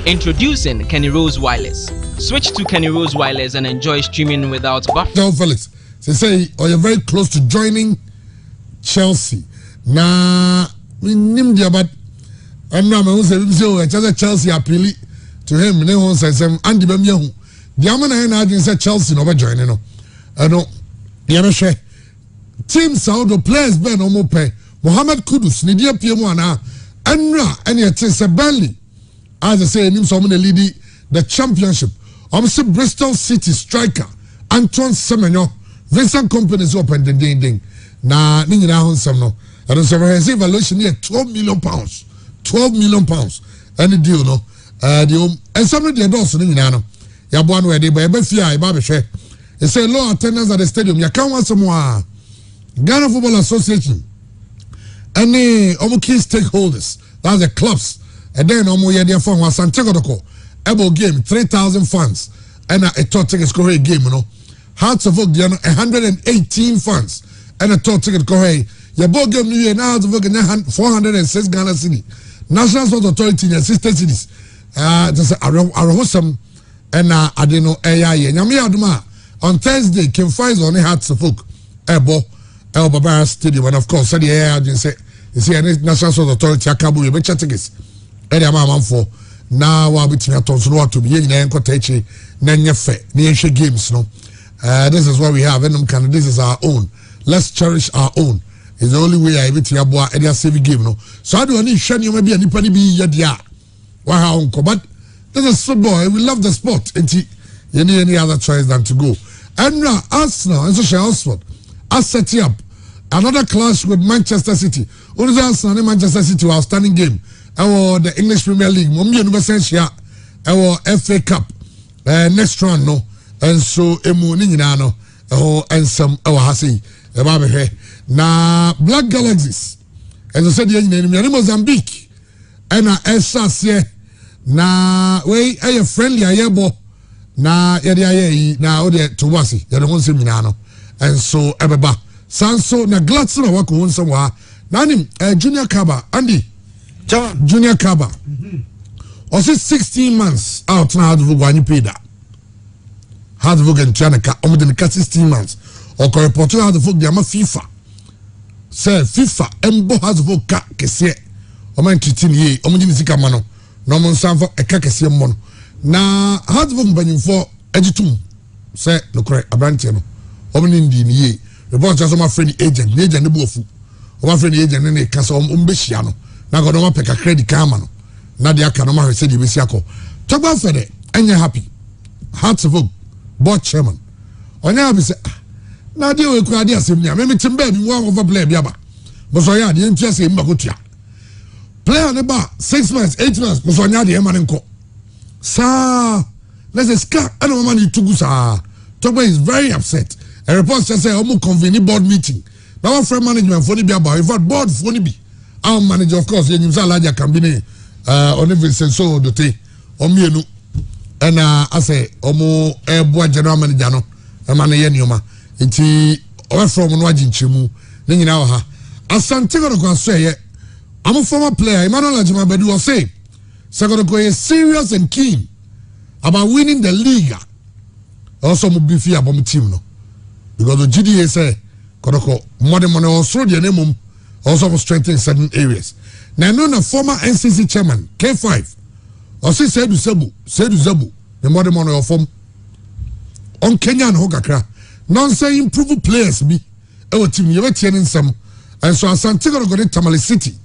Introducing Kenny Rose Wireless. Switch to Kenny Rose Wireless and enjoy streaming without buffer. Now, Felix, they say, or you're very close to joining Chelsea. Nah, we name the about. I'm not going to say Chelsea appeal to him. They won't say some Andy Bamiyahu. The Amana and say Chelsea no joining. I know. The other share. Team Saudi players Ben Omope. Mohamed Kudus, Nidia Piemwana, Enra, and yet it's a Burnley. As I say, him someone lead the championship. Also Bristol City striker Antoine Semenyo. Vincent Company's open the ding. Na ninyi na honsam no. And so his evaluation here £12 million. £12 million. Any deal no. And some of the adults ninyi na no. Ya bwan we dey ba fia e ba be hwe. They say low attendance at the stadium. Ya kan want some more. Ghana Football Association. Any key stakeholders, that's the clubs, and then their fund was Santiago Doko, Ebo game, 3,000 fans, and a top ticket score game, you know. Hearts of Oak, 118 fans, and a top ticket score. Your ball game, you now have to work in 406 Ghana City. National Sport Authority in sister cities. Just Arahosam, and I don't know, AI. On Thursday, Kim Fies on the Hearts of Oak, Ebo. El Babara Stadium, and of course, the air agency is here. National Sport Authority, Akabu, you bet tickets. And I'm on for now. I'll be to be in the Encotachi, Nanyafe, Niasha Games. No, this is what we have, and this is our own. Let's cherish our own. It's the only way I bet you about any saving game. No, so I don't need shame. You maybe anybody be yadia. Wow, but this is football. We love the sport. And you need any other choice than to go. And now, Arsenal and social Oxford. I set up another clash with Manchester City. Only Arsenal and Manchester City were outstanding game. Our the English Premier League, Mummy University, our FA Cup, next round no, and so emu ninano, and some our hasi, na Black Galaxies, as I said, the Mozambique, and Esas na way a friendly ayebo na yadi na ode Towasi, the one seminano. And so Ebeba Sanso na Gladson wako wonsa wa nanim Junior Kaba Andy Junior Kaba also 16 months out na hard work wani paid that hard work and Chanaka omudin ka 16 months or ko report hard work dia ma FIFA say FIFA embo hard work ka kese o man titin ye omudin sika ma no no mon sanfo e ka kese mo no na hard work banyimfo agitum say no correct abrantie no Omni ye report just my friend agent ne buofu my friend agent ne kasa ombehia no na go no ma peka credit kama no na de aka no ma hwese de besi akọ togba fede anya happy Hearts of Oak board chairman onya happy say na de we kura de asem nia me timba bi one over player bi aba bo so ya de ntia say mba gotua player ne ba 6 months 8 months bo so nya de e ma ne nko sa let's escape and no man itugu sa Togba is very upset. A report says almost convening board meeting. Now our friend management for the in fact board for the our manager of course you larger campaign on Vincent so dote omienu and I say omo board general manager no e man ye nioma enti our from no aginchemu ne nyina ha Asante go go so ye I'm a former player Emmanuel Ajimabedi was say second go is serious and keen about winning the league also mo be fear about team no because the GDA say kodoko more money also the name also strengthen certain areas now no former NCC chairman K5 also said Zabu the more money of form on Kenya no kakra non say improve players be our team you be some and so Asante go to Tamale City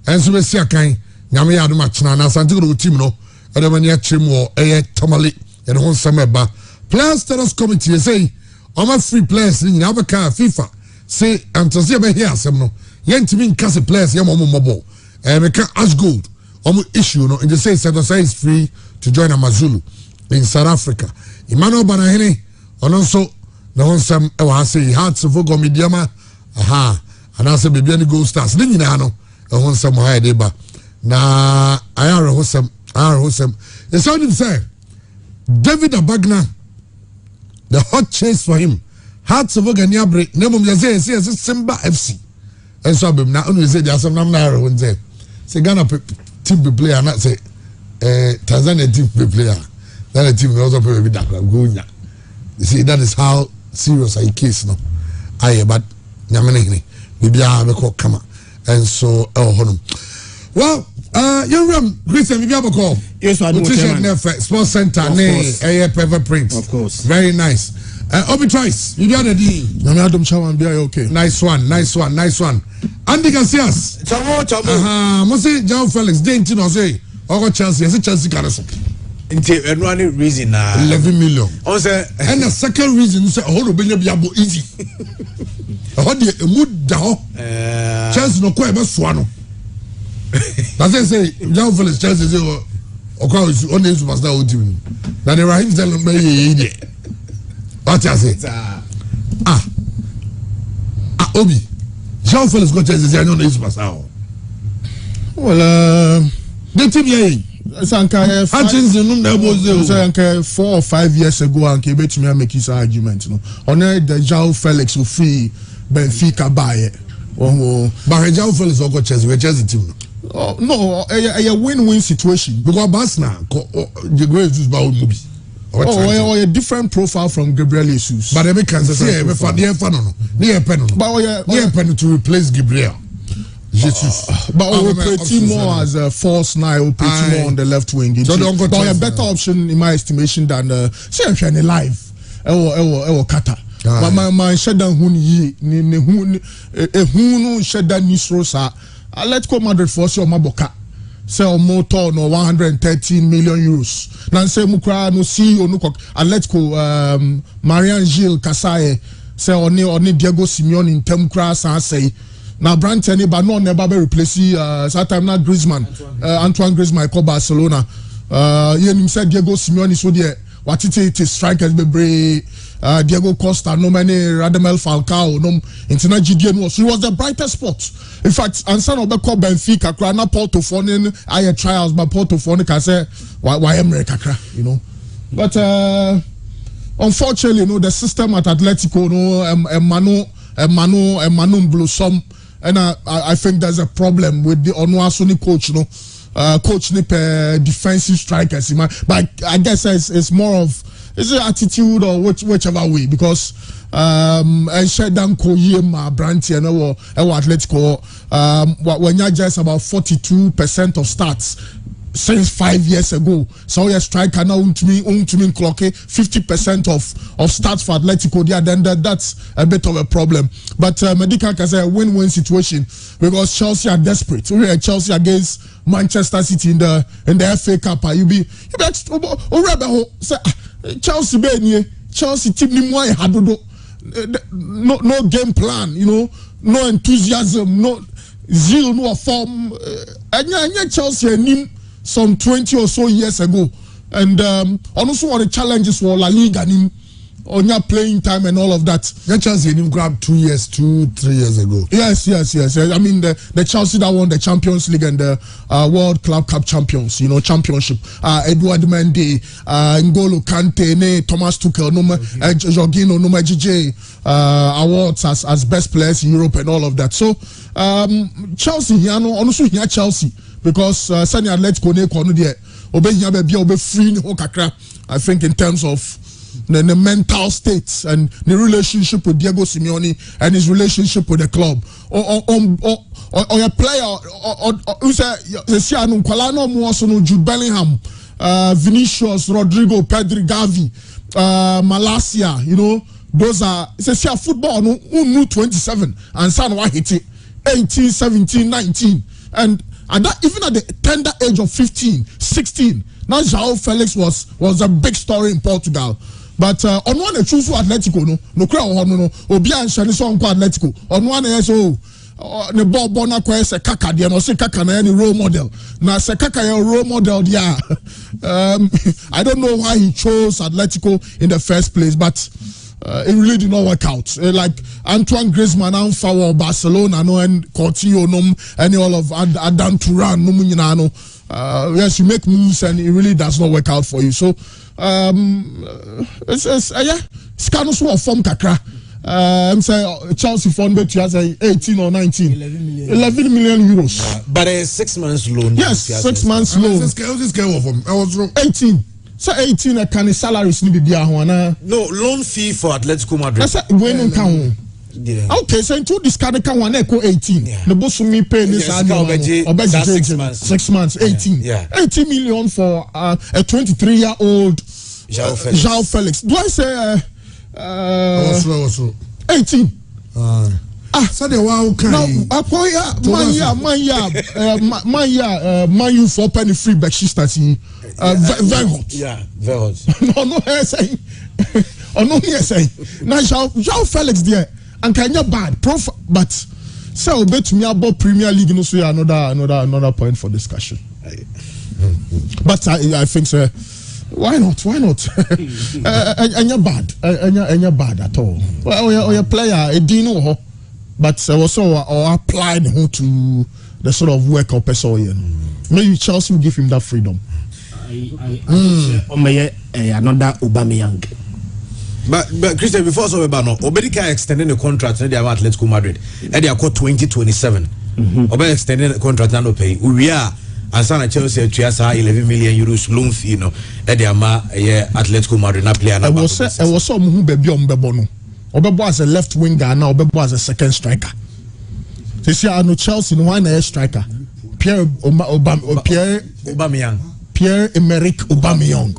and so we see akan nyame ya do match na Asante go team no e de mania chim wo Tamale and hon sameba players status committee say I'm free players in Abaka FIFA say Antosia be here some no yentimi nkase players yam omo we can ask gold issue no in the say is free to join Amazulu in South Africa Emmanuel Banahene also na hon sam e wa say Hearts of Oak mediama aha and I say baby any gold stars ni nyina no e hon sam ha de ba na ayaro hosam e sound him say David Abagna the hot chase for him Hearts of Oak Ghanian nemum say Simba FC and so na onu say just nam na ro nze say Ghana team be play and say Tanzania team player. Then the team also play with that. You see, that is how serious a case no. But nyamenehini maybe I be call come and so well young Christian maybe I be call yes sports center ne perfect print of course very nice Obi Trice maybe I the na me Adam Chawan be okay nice one Andy Garcias chamo mo say John Felix denti no say ogo Chelsea can so nti any reason na 11 million on say and the second reason say oh no be abo easy how the mood down Chelsea no ko e be so ano that's say John Felix Chelsea say o ko on the superstar o team na the Raheem Sterling be ye what you say Obi John Felix go Chelsea say no superstar well the team ye Sanka 4 or 5 years ago and came to me and make his argument no on the João Felix who free Benfica buy but João Felix go Chelsea team no a win-win situation because Barcelona the great Jesus ba movie or a different profile from Gabriel Jesus but they can say me fan no to replace Gabriel Jesus. But operating more as a false nine, operating more on the left wing. So but a better option in my estimation than say I'm trying live. Kata. My shedan huni hunu shedan nisrosa. Let's go Madrid for sure maboka. Say motor no 113 million euros. Nan say mukra no CEO no let's go Marian Gilles Kasaye. Say oni Diego Simeone in Temkra say. Now Brandt but no never be replace time now Griezmann Antoine Griezmann call Barcelona you said Diego Simeone so there what it is strikers be Diego Costa no many Radamel Falcao no international GDN was he was the brightest spot in fact and son of the call Benfica Krana Porto Fonin I trials but Porto Fonin can say why America you know but unfortunately you know the system at Atletico no Emmanuel Blossom. And I think there's a problem with the Onwasuni coach, you know, coach defensive strikers. But I guess it's more of it's an attitude or whichever way because Shedan Koyema Branty and Atletico when you just about 42% of starts. Since 5 years ago, so your striker now to me clock 50% of starts for Atletico. Yeah, then that's a bit of a problem. But Medica can say a win-win situation because Chelsea are desperate. We are Chelsea against Manchester City in the FA Cup. You be Chelsea team ni mo no game plan, you know, no enthusiasm, no zeal, no form. Chelsea nim some 20 or so years ago, and also what the challenges for La Liga on your playing time and all of that. That Chelsea grabbed 3 years ago. Yes. I mean the Chelsea that won the Champions League and the World Club Cup champions, you know, championship. Edouard Mendy, N'Golo Kante, Thomas Tuchel, Jorginho, JJ awards as best players in Europe and all of that. So Chelsea here, also here Chelsea. Because Sani Atletico ne kono there obenya be obe free ni ho kakra I think in terms of the mental state and the relationship with Diego Simeone and his relationship with the club or a player who say Sianu Kwala no mo so no Jude Bellingham Vinicius Rodrigo Pedri Gavi Malacia you know those are say football no 27 and San wa hit it 18 17 19 and that even at the tender age of 15, 16, now João Felix was a big story in Portugal. But on one they choose Atletico no crowd no Obi and Shani so Atletico. On one they so the ball bona kwa se Kaka dia no se Kaka na any role model. Na se Kaka your role model dia. I don't know why he chose Atletico in the first place, but it really did not work out. Like Antoine Griezmann and for Barcelona no and Coutinho no and all of Adam Turan no yes you make moves and it really does not work out for you. So it's kind of form kakra I'm saying Chelsea fund bet you say 18 or 19. 11 million euros. But a 6 months loan. Yes, 6 months loan. I was wrong. 18. So 18 a can salaries need be there. No, loan fee for Atletico Madrid. I said when on count. Okay, so into this card can one echo 18. The boss me pay this 6 months 18. Yeah. 18 million for a 23-year-old João Felix. Do I say also 18? So the wow can now man you for penny free back she starting very hot. Yeah, very hot. No saying. Oh no saying. Now João Felix there and can you bad prof but so bet me about Premier League no so another point for discussion. But I think so. Why not? And you're bad. And you're bad at all. Well, you're a player, a dino, but also applied to the sort of work of person. Maybe Chelsea will give him that freedom. Another Aubameyang. But Christian, before so Obama, Obedika extending the contract to the Atletico Madrid. And they are called 2027. Obey extending the contract and pay. We are. And Sana Chelsea to 11 million euros loan fee, at the Ama Atletico Madrid player. I was some who be on Bebono. Obebo as a left winger, and now Obebo as a second striker. This year, I know Chelsea, one air striker. Pierre Emerick Aubameyang.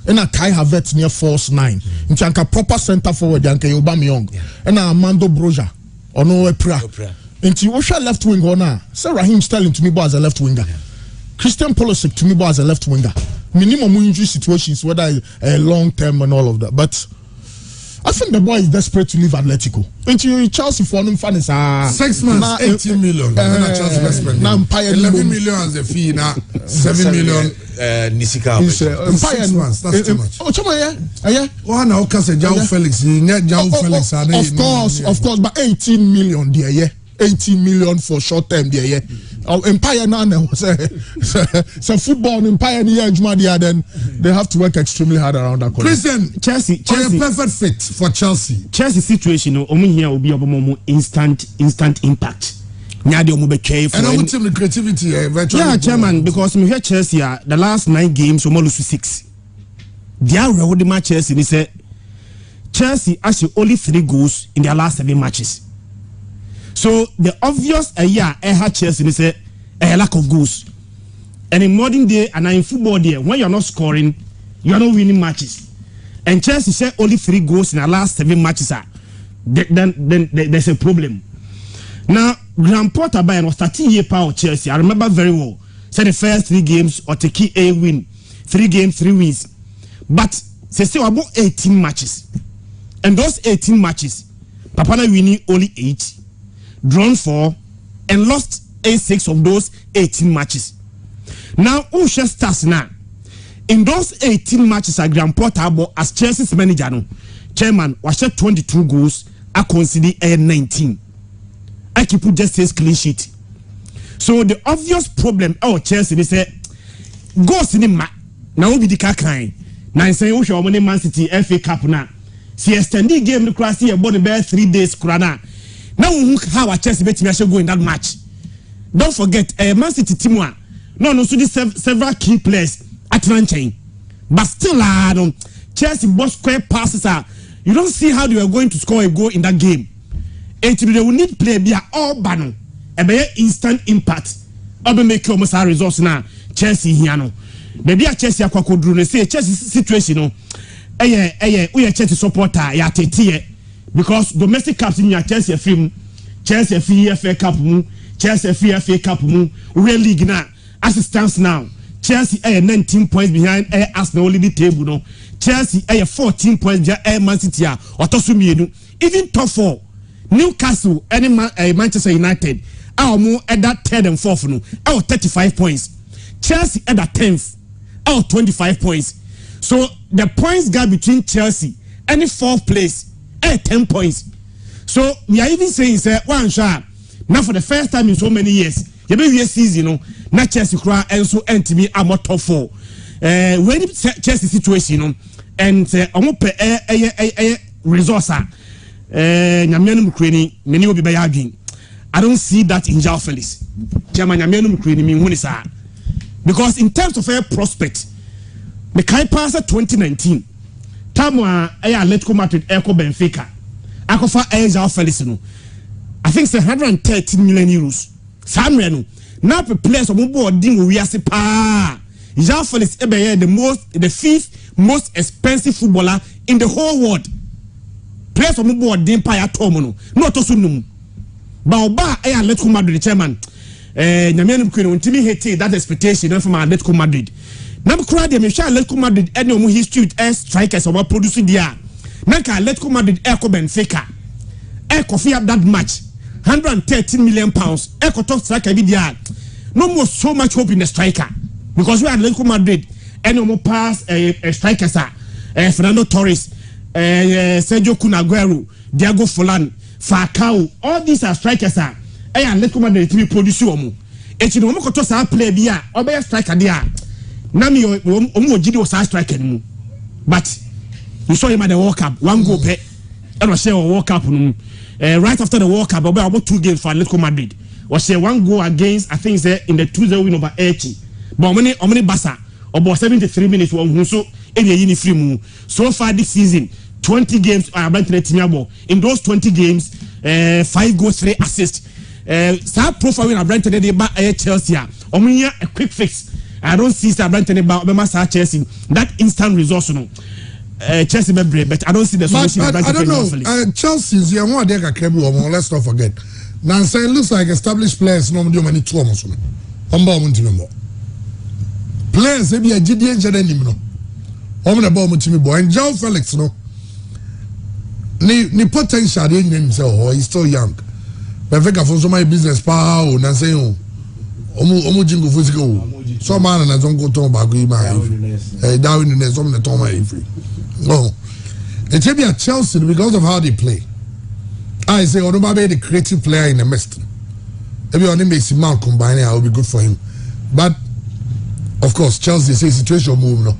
And a Kai Havertz near false 9. In Chanka proper centre forward, Yanke Aubameyang. And a Armando Broja. Or no Epra. Into Osha left wing or now. Sir Raheem Sterling to me as a left winger. Christian Pulisic to me as a left winger. Minimum injury situations, whether a long term and all of that. But I think the boy is desperate to leave Atletico. Into Chelsea for them fans 6 months, 18 million. Chelsea 11 million as the fee now. 7 million. Nisika. 6 months. That's too much. Oh, Chama, yeah. Oh, now say João Felix. Felix. Of course, but 18 million there, yeah. 18 million for short term there, yeah. Empire now so football Empire then they have to work extremely hard around that corner. Christian, Chelsea a perfect fit for Chelsea. Chelsea situation here will be a instant impact. And I would tell the creativity yeah, chairman, because we hear Chelsea the last 9 games we lose 6. They are the match Chelsea they say Chelsea actually only 3 goals in their last 7 matches. So the obvious Chelsea is a lack of goals. And in modern day and in football day, when you're not scoring, you're not winning matches. And Chelsea say only 3 goals in the last 7 matches. Then there's a problem. Now, Graham Potter by was 13-year power Chelsea. I remember very well. Said the first 3 games or take a win, 3 games, 3 wins. But they say about 18 matches. And those 18 matches, Papana winning only 8. Drawn 4 and lost 6 of those 18 matches. Now, who shall start now? In those 18 matches, at Graham Potter as Chelsea's manager, chairman was 22 goals. I consider 19. I keep put just 6 clean sheet. So the obvious problem Chelsea they say goals in the match. Now we be the kind. Now say we show money Man City FA Cup now. See extended game the class here about the 3 days Kurana. Now how our Chelsea bet me I should go in that match. Don't forget Man City team one. No so this several key players at chain. But still Chelsea both square passes are you don't see how they were going to score a goal in that game. And they will need play be all banner. A be instant impact. Obe make almost our results now. Chelsea here no. Maybe a Chelsea akwa drone say Chelsea situation no. We are Chelsea supporter ya tete because domestic cups in your Chelsea film Chelsea FA Cup mu Chelsea FA Cup mu Real League now as it stands now Chelsea 19 points behind Arsenal leading table no Chelsea 14 points behind Man City otosumienu even top 4 Newcastle and Manchester United are more at that 3rd and 4th no 35 points Chelsea at that 10th 25 points. So the points gap between Chelsea and the 4th place 10 points. So we are even saying one shot now for the first time in so many years. You be season, not Chelsea cry and so NTB are more top 4. When Chelsea situation, and almost resource nyamianum kreni many will be by arguing. I don't see that in João Felix. Chairman nyamianum kreni me won sa. Because in terms of a prospect, the kai pass 2019. Tamwa Atletico Madrid Eco Benfica. Akofa João Felix no. I think it's 113 million euros. Somewhere no. Now the players of board ding we are pa. João Felix the fifth most expensive footballer in the whole world. Players of board ding pa ya tomono. Not also no. Baoba Atletico Madrid chairman. Nyamianum Queen untimi hate that expectation from Atletico Madrid. Now crowd them shall Atletico Madrid any more history as strikers of producing there. Naka Atletico Madrid Eco Benfica. Eco fee up that match. 113 million pounds. Eco top striker be there. No more so much hope in the striker. Because we are Atletico Madrid any more pass strikers are Fernando Torres, Sergio Cunaguero, Diego Forlan, Falcao. All these are strikers are Atletico Madrid to be produce omo. Echi no mo koto sa play bia obey striker dia. Na me omo gidi was striker mu. But you saw him at the World Cup, one goal pe. And was share World Cup no. Right after the World Cup, about 2 games for Atletico Madrid. Was share 1 goal against I think it's in the 2-0 win over Elche. But many Basa about 73 minutes one so any free mu. So far this season 20 games in those 20 games 5 goals 3 assists. Start profile when Brentford they ba Chelsea a quick fix. I don't see Brentford about Chelsea that instant resource no. Chelsea be brave, but I don't see the solution. I don't know. Chelsea's here one day let's not forget. Now saying looks like established players no do many two almost no. Players they be a GDN jedenim no. Omo na ball mutimi boy and João Felix no. Ni potential dey in himself. He's still young. Benfica for so my business pa o na say o omo jingo physical so man na don go to bago ma down in the some na to my free no it be at Chelsea because of how they play. I say Onuma be the creative player in the midst. Maybe only makes him out combining will be good for him, but of course Chelsea say situation move no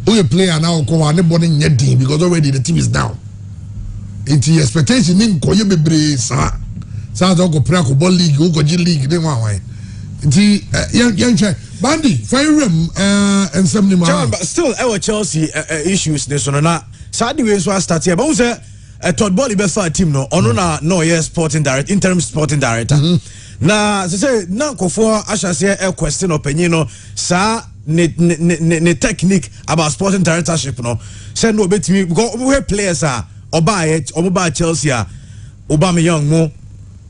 who a player now come on anybody net team because already the team is down. It's expectation in koye bebre sa don't go play ball league, go G league. They want why. Young Bandy, fire and some but still, our Chelsea issues. This one na. Sadly, we so start here. But we say Todd Bowley be for team no. Ono na no yes sporting director, interim sporting director. Na say na kofo asha say a question opinion no. Sa ne technique about sporting directorship no. Say no betimi because we players are oba Chelsea Obama young mo.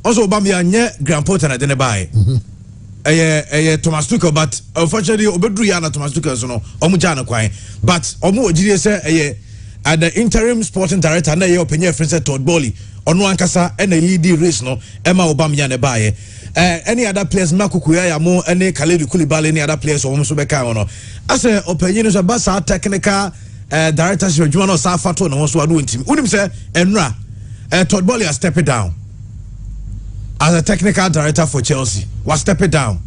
Also, Obama nye Grand Porter na denebay. Thomas Tuchel, but unfortunately, Obedru na Thomas Tuchel so no. Omu jana kwai. But omu ojiri say at the interim sporting director na ye opinion friend say Todd Bowley. Onu ankasa na lead race no. Emma Obama na baye. Any other players Makukuya ya mo any Khalid Koulibaly any other players omu so beka ono. As opinion so ba sa technical directorship juma no sa fato na so adu ntimi. Unim say enra Todd Bowley has stepped down as a technical director for Chelsea. Was stepping down.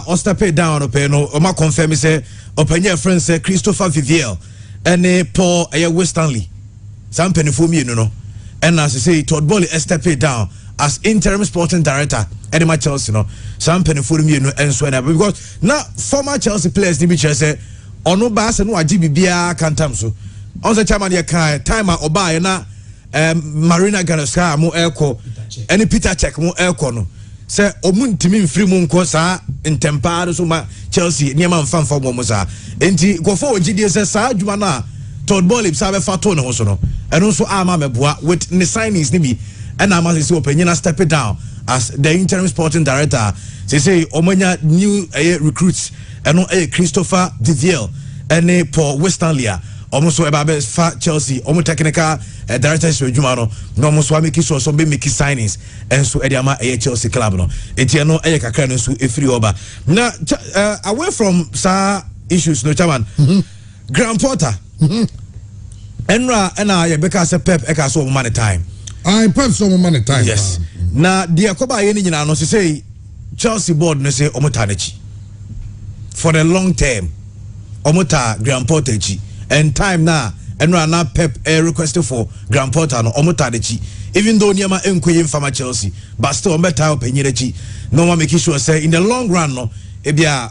Or stepping down no Oma confirm say opinion friend say Christopher Vivier and Paul Westanley. Some penny for me no. And as I say Todd Bowley stepping down as interim sporting director at my Chelsea no. Some penny for me no and so because now former Chelsea players ni say ono ba se no agibi bia kantam so. On the chairman ya kan time oba na Marina Ganaska mo eko any Peter check mo eko no say omuntimi mfiri mu nko saa ntempa so ma Chelsea niam mfamfa mo sa enti gofo ogidie say saa adwuma na Todd Bowley sa be fato ne ho so no eno so ama meboa with the signings ni bi and ama say opinion step down as the interim sporting director say omanya new recruits eno Christopher Vivier and Paul Westanley almost about fa Chelsea almost technical directors with Jumano no almost wa make so some be make signings and so ediama Chelsea club no enti no kakra no so efiri oba na away from sa issues no chairman Graham Potter enra na ye beka se Pep e ka so money time Pep so money time yes na dia koba ye ni nyina no say Chelsea board no say omotanachi for the long term omota Graham Potter chi and time na and na Pep requested for Graham Potter no omotadechi even though Niama enkoye mfama Chelsea but still better openyirechi no one make sure say in the long run no ebia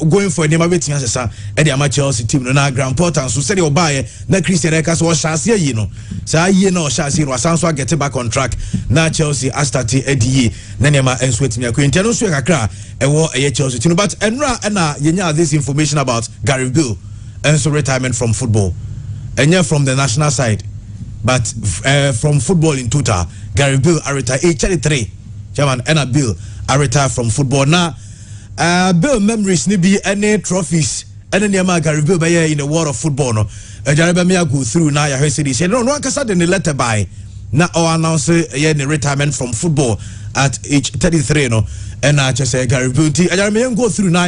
going for Niama wetin asesa e dey Chelsea team no na Graham Potter so say dey obaye na Christian Eka so shase yi no say yi na shase no asanso get back on track na Chelsea astart edie na Niama enso etimi akwentia no so kakra ewo Chelsea team but enra na yenya this information about Gareth Bale and so retirement from football and from the national side but from football in total Gareth Bale retired age 33 chairman and Bale retired from football now Bale memories ni be any trophies and then Gareth Bale by in the world of football no Jarebe me go through now ya say this no kasa the letter by now or announce the retirement from football at age 33 no and I just say Gareth Bale Jarebe go through now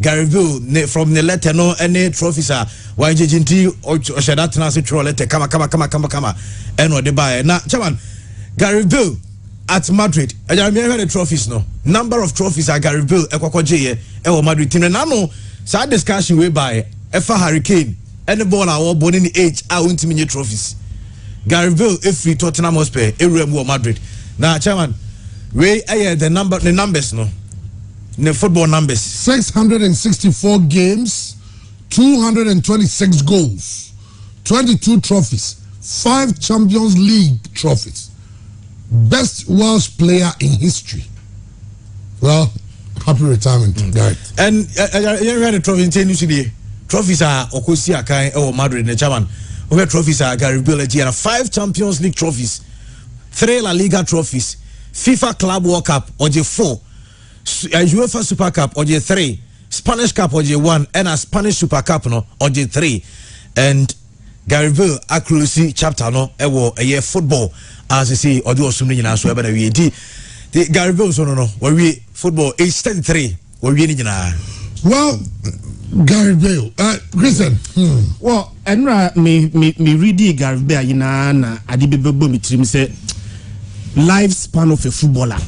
Gareth Bale from the letter no any trophies are why JGT or that transit troll letter come and what they buy now chairman Gareth Bale at Madrid I remember the trophies no number of trophies are Gareth Bale ekwakoje e Madrid team na no sad discussion we buy efa Hurricane any ball our born in the age I want to win trophies Gareth Bale if we Tottenham Hotspur e Madrid now chairman we the numbers no the football numbers 664 games, 226 goals, 22 trophies, 5 Champions League trophies, best Welsh player in history. Well, happy retirement, Gareth. And you had a trophy in tennis. Trophies are Okosi Akai or Madrid the chairman. Over trophies are Gareth Bale and 5 Champions League trophies, 3 La Liga trophies, FIFA Club World Cup or 4. UEFA Super Cup or 3, Spanish Cup or 1, and a Spanish Super Cup no or 3, and Gareth Bale accuracy chapter no a year football as you see or do assuming in as well but we the Gareth Bale so no where we football age 33 where we need well Gareth Bale Christian well enra me read Gareth Bale na adibebe me trim say lifespan of a footballer.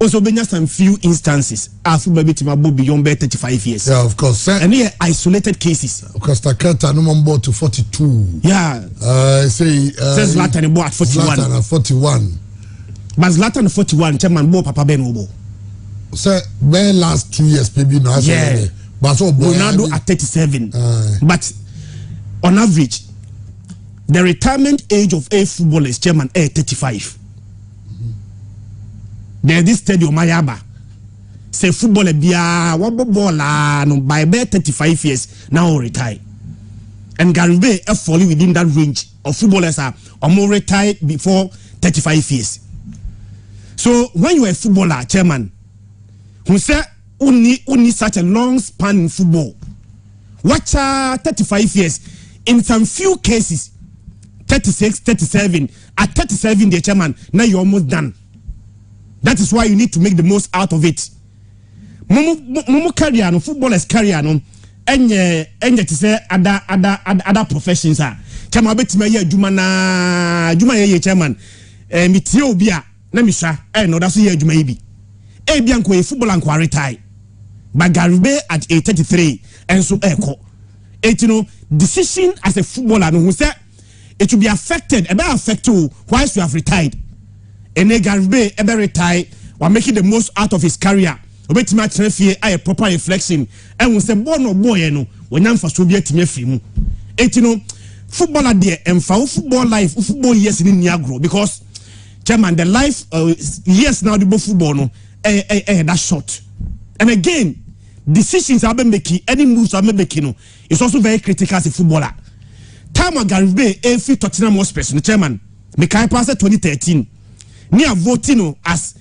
Also, been just some few instances after baby to beyond 35 years. Yeah, of course. And here isolated cases. Of course, Takata no man bought to 42. Yeah. Says Zlatan bought at 41. Zlatan at 41. But Zlatan 41, chairman bought Papa Ben Obo. Sir, where last 2 years maybe no. Yeah. But so Ronaldo at 37. But on average, the retirement age of a footballer is chairman 35. There this stadium Mayaba. Say footballer bia wabobola no by 35 years now retire. And Gareth Bale falling within that range of footballers are more retired before 35 years. So when you are a footballer, chairman, who say only such a long span in football, watch 35 years, in some few cases, 36, 37, at 37 the chairman, now you're almost done. That is why you need to make the most out of it. Momo career no footballers career no enye to say other professions are. Chama betima ye adwuma ye chairman. Me tie obi a na me sha no da so ye adwuma ye bi. E bia nko ye footballer nko retire. But Gareth Bale at age 33 and so eko. It you know decision as a footballer no who say it will be affected, a bit affected whilst you have retired. And Gareth Bale ever retire or making the most out of his career. Obet match referee a proper reflection and we say boy no boy no when am for so be atime fimu. Et you know footballer there and for football life football years in Niagara because chairman the life years now the football no that short. And again decisions are being making any moves are making no it's also very critical as a footballer. Time of Gareth Bale every Tottenham Hotspur chairman me kai pass 2013 near voting as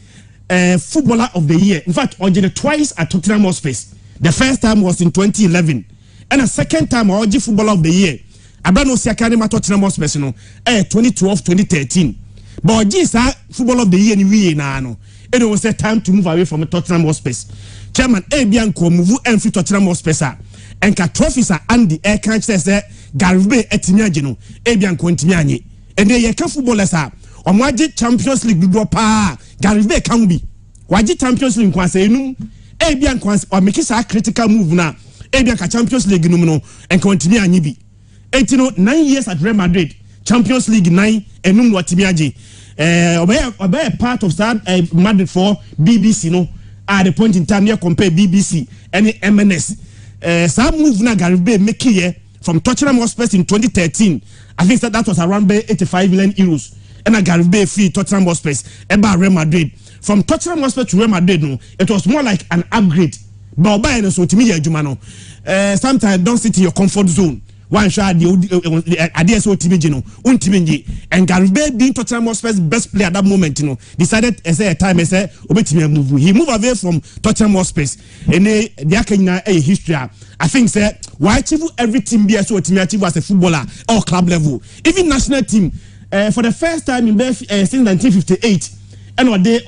footballer of the year. In fact, I did it twice at Tottenham Hotspur. The first time was in 2011, and the second time I did footballer of the year. I don't know si Academy Tottenham Hotspur 2012, 2013. But I did footballer of the year in we na no. It was a time to move away from Tottenham Hotspur. Chairman Bianco move and free Tottenham Hotspur. And ka trophies are Andy Air catch says that Gareth Bale etimiageno Bianco ntimianye. And they can footballers are on waji Champions League do pa Gareth Bale can be waji Champions League kwanse enum bia kwanse or make a critical move na bia ka Champions League num no and continue anyi bi 18 9 years at Real Madrid, Champions League 9, and no what Timiaji. Obey part of that Madrid for BBC, no, at the point in time, you compare BBC and MNS. Some move now, Gareth Bale make here from Tottenham Hotspur in 2013. I think that was around 85 million euros. And a Gareth Bale free Tottenham Hotspur about Real Madrid. From Tottenham Hotspur to Real Madrid, no, it was more like an upgrade. But by so to me, Jumano, sometimes don't sit in your comfort zone. One shot the idea so Timiji and Gareth Bale being Tottenham Hotspur's best player at that moment, decided as a time as a move. He moved away from Tottenham Hotspur and the history. I think say why achieve every team be so achieve as a footballer or club level, even national team for the first time in since 1958. And or they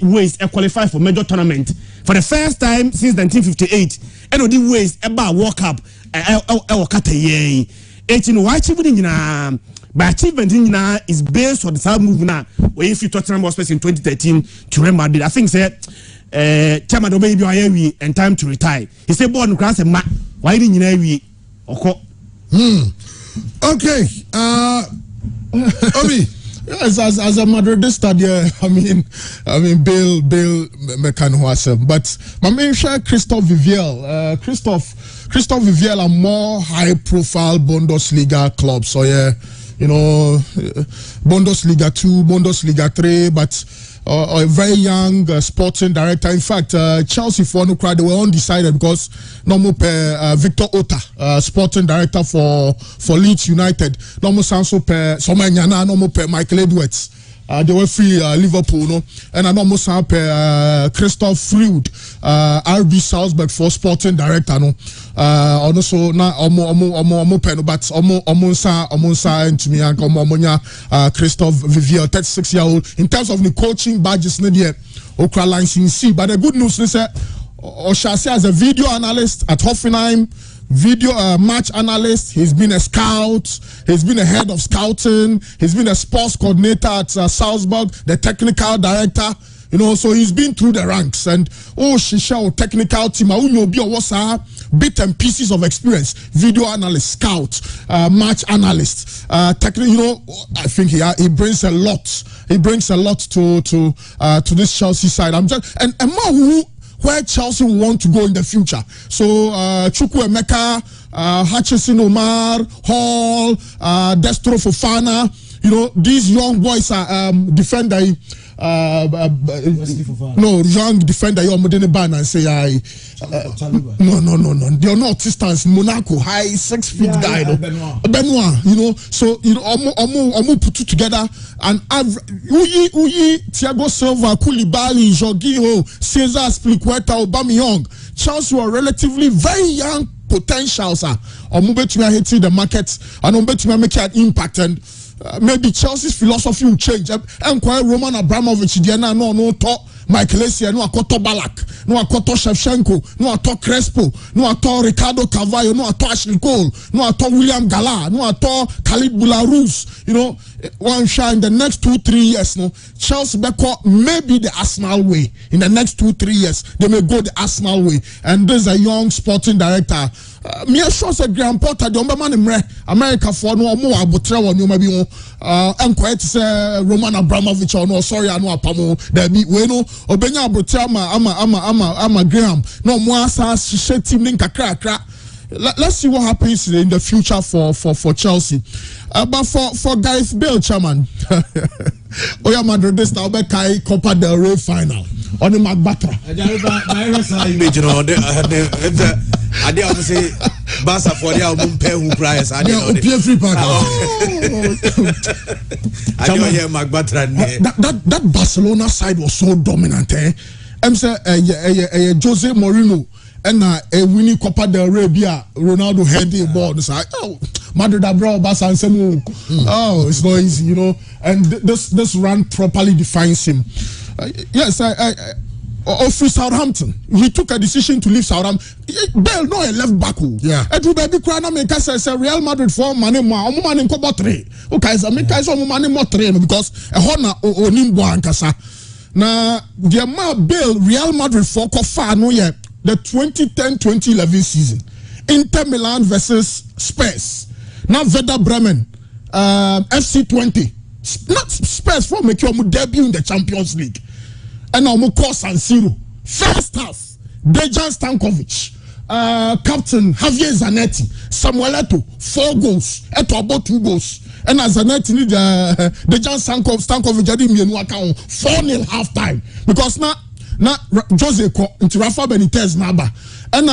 ways qualify for major tournament for the first time since 1958. And or the ways about World Cup kata ye 18 why achievement by achievement is based on the same move now where if you Tottenham Hotspur in 2013 to Real Madrid. I think say chairman obebi ayewi and time to retire. He said born class and why didn't you we okay Obi. Yes, as a Madridista, yeah, I mean, Bale, Mekanhuasem, but my main share Christophe Viviel, Christophe Viviel are more high-profile Bundesliga clubs, so yeah, you know, Bundesliga 2, Bundesliga 3, but a very young sporting director. In fact, Chelsea for no crowd, they were undecided because no more Victor Ota, sporting director for Leeds United. No more Sanso per Somanyana, no more Michael Edwards. They were free Liverpool, no, and I know some Christoph Freud, RB Salzburg for sporting director, no. Also na omo pen, but omonsa and to me Christoph Vivier, 36-year-old. In terms of the coaching badges, Okra lines in C. But the good news is that Oshasi as a video analyst at Hoffenheim. Video match analyst, he's been a scout, he's been a head of scouting, he's been a sports coordinator at Salzburg, the technical director, you know, so he's been through the ranks. And Shisha technical team, bit and pieces of experience, video analyst, scout, match analyst, technical, you know, I think he brings a lot. He brings a lot to this Chelsea side. I'm just and more where Chelsea want to go in the future. So Chukwuemeka, Hutchison Omar, Hall, Destro Fofana, you know, these young boys are defender. No, young defender. You're modern ban and say no. They're not distance. Monaco, high 6 feet guy. Benoit, you know. So you know, almost put it together and Uyi, Thiago Silva, Koulibaly, Jorginho, Cesar Spilicueta, Aubameyang. Chelsea were relatively very young potentials. Almost to me hitting the market and almost to me make an impact and. Maybe Chelsea's philosophy will change. And quite Roman Abramovich, Diana, no talk Michael Essien, no akoto Balak, no akoto Shevchenko, no ato Crespo, no ato Ricardo Carvalho, no ato Ashley Cole, no ato William Gala, no ato Khalid Boularus. You know, one shot in the next 2-3 years, no Chelsea beko maybe the Arsenal way. In the next 2-3 years, they may go the Arsenal way. And there's a young sporting director. Me sure say Graham Potter the man in America for no more abotre won you maybe and quite say Roman Abramovich or no sorry I know apamo there be we no obenya abotre ama Graham no more sa team link kakra. Let's see what happens in the future for Chelsea. But for Gareth Bale, chairman, Oya Madrid this now be kai Copa del Rey final on the Magbatra. I did say Barca for the album pay who price. I did free park. I don't hear Magbatra. That Barcelona side was so dominant. I'm say Jose Mourinho and a winning Copa del Rey Ronaldo heading ball. It's like Madrid bro Barca and Semu. Oh, it's not easy, you know. And this run properly defines him. Yes, for Southampton, he took a decision to leave Southampton. Bale no a left back. Yeah. It will be Krana make us Real Madrid for money more. Money ko three. Okay, so make us money more three because a hona onimbo ankasa. Na the Bale Real Madrid for far no yet the 2010-2011 season. Inter Milan versus Spurs. Now Werder Bremen, FC20, not Spurs for make your debut in the Champions League. And now call San Siro. First half, Dejan Stankovic, captain Javier Zanetti, Samuel Eto'o, 4 goals, Eto'o about 2 goals. And as Zanetti need Dejan Stankovic jadi mienu account 4-0 half time because na Jose ko into Rafa Benitez naba. And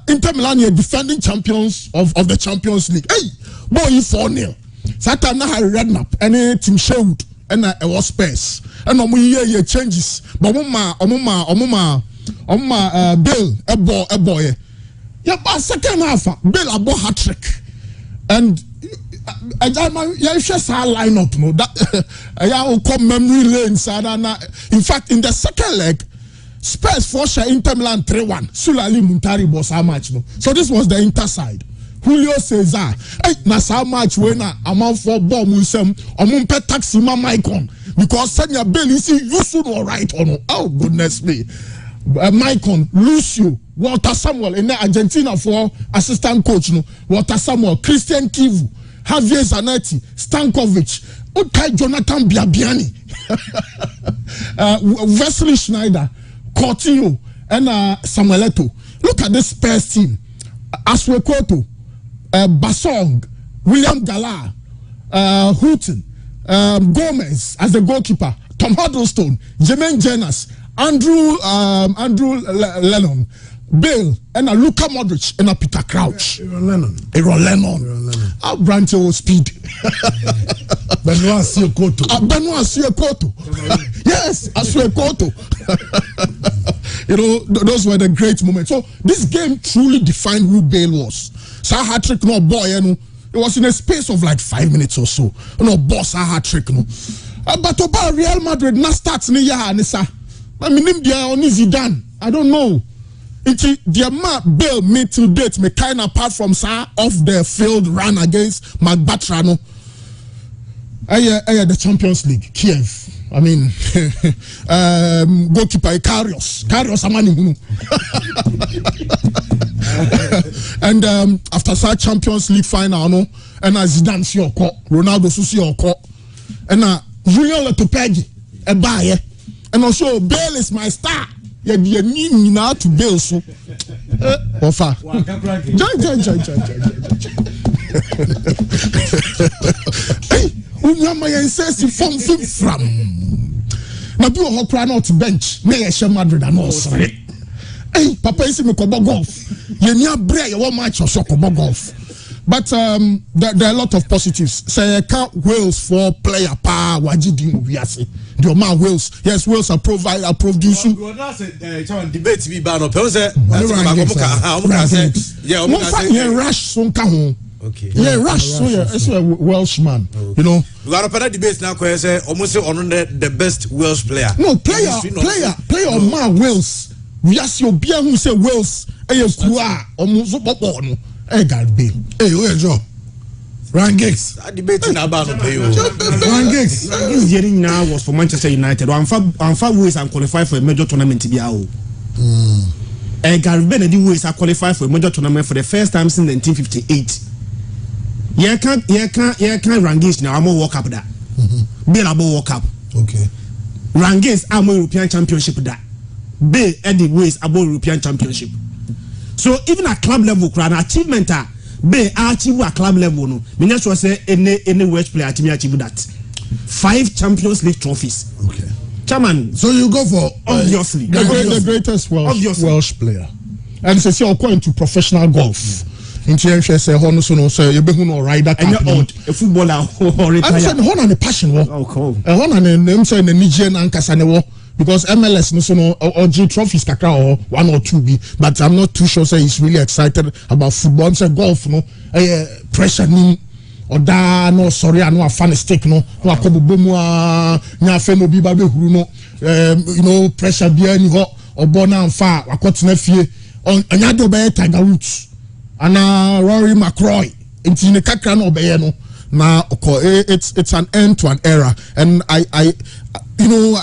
Inter Milan are defending champions of the Champions League. Hey, boy, 4-0. Satan na Harry Redknapp and Tim Sherwood and it was Spurs. And year changes. But Bale a boy. Yeah, but second half Bale a boy hat trick. And I just line up no that I come memory lane. In fact, in the second leg, Spurs forced Inter Milan 3-1. Sulali Muntari was how much no. So this was the Inter side. Julio Cesar. Hey, na how much when amount for bomb musem amumpe taxi ma Maicon because senior Bale you see you should all right or no. Oh goodness me. Maicon, Lucio, Walter Samuel in Argentina for assistant coach no. Walter Samuel, Christian Kivu, Javier Zanetti, Stankovic, okay, Jonathan Biabiani, Wesley Schneider, Coutinho, and Samuel Eto'o. Look at this Spurs team. Aswekoto, Basong, William Galah, Houghton, Gomez as the goalkeeper, Tom Huddlestone, Jermaine Jonas, Andrew Lennon, Bale, and Luka Modric, and Peter Crouch. Aaron Lennon. Our branch of speed. Benoit Siokoto. Benoit Siokoto. Yes, Asuekoto. You know, those were the great moments. So this game truly defined who Bale was. So a hat trick, no boy, you know. It was in a space of like 5 minutes or so. No boss, a hat trick, no. But about Real Madrid, na starts ni ya Anissa. I mean, him there on Zidane. I don't know. It's the amount Bale made till date, me kind of apart from sir off the field run against Magbatrano. The Champions League, Kiev. I mean, goalkeeper Karius Amani. And after that Champions League final, no, and Zidane see your call, Ronaldo see your call, and Julien Lopetegi, a buyer, and also Bale is my star. You need now to Bale so. Offer. Hey, Unyama says from. Now do a whole crowd out bench. May I share Madrid and all sorry. Hey, Papa is me kobo golf. You near break you want match or so kobo golf. But there are a lot of positives. Say can't Wales for player power wajidi ubiasi. The man Wales. Yes, Wales are produce. You not say debate be ban up. Say yeah, rush so can okay. Yeah, rush so yeah, it's a Welshman. Okay. You know. We got a debate now say almost on the best Welsh player. No, player of man Wales. We ask you be who say Wales kua almost popo no. Hey, Gareth Bale. Hey, where's your Rangix? That debating about no pay. Rangix. This hearing now was for Manchester United. I'm far ways and qualified for a major tournament to be out. Gareth Bale did ways are qualified for a major tournament for the first time since 1958. Yeah, can't Rangix now. I'm gonna walk up that. Bale about walk up. Okay. Rangix I'm European Championship that. Bale Eddie ways about European Championship. So even at club level, an achievement be achieve at club level. No, me just want to say any Welsh player achieve that 5 Champions League trophies. Okay, Chairman. So you go for obviously the greatest Welsh player, and it's according to professional golf. In Chelsea, say Hono so say you be no rider. And a footballer or retire. I said Hono and the passion. Oh, cool. Hono and them say the Nigerian and Casanewo. Because MLS no or G trophies kakra or 1 or 2 be, but I'm not too sure say he's really excited about football. I'm saying golf no pressure ni or da no sorry I no a fan stick no akobobo mu a nya fe no bi ba be huru no you know pressure bi ani ho obo na mfa akotena fie anya do be Tiger Woods ana Rory McIlroy nti ne kakra no be no na it's an end to an era and I you know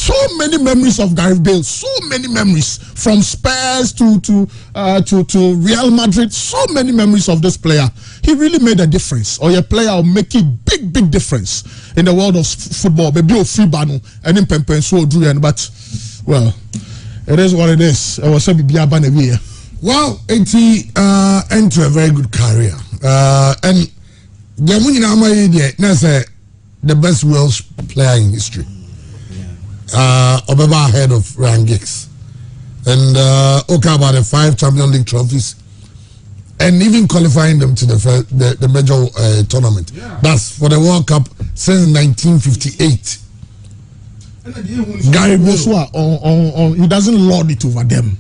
so many memories of Gareth Bale, so many memories from Spurs to Real Madrid, so many memories of this player. He really made a difference. Or a player will make a big difference in the world of football. Maybe a free banu and in Pempenso Julian, but well, it is what it is. I was well, he entered a very good career. And the best Welsh player in history. Obeba ahead of Ryan Giggs. And okay about the 5 Champions League trophies. And even qualifying them to the major tournament. Yeah. That's for the World Cup since 1958. Gary Boswa he doesn't lord it over them.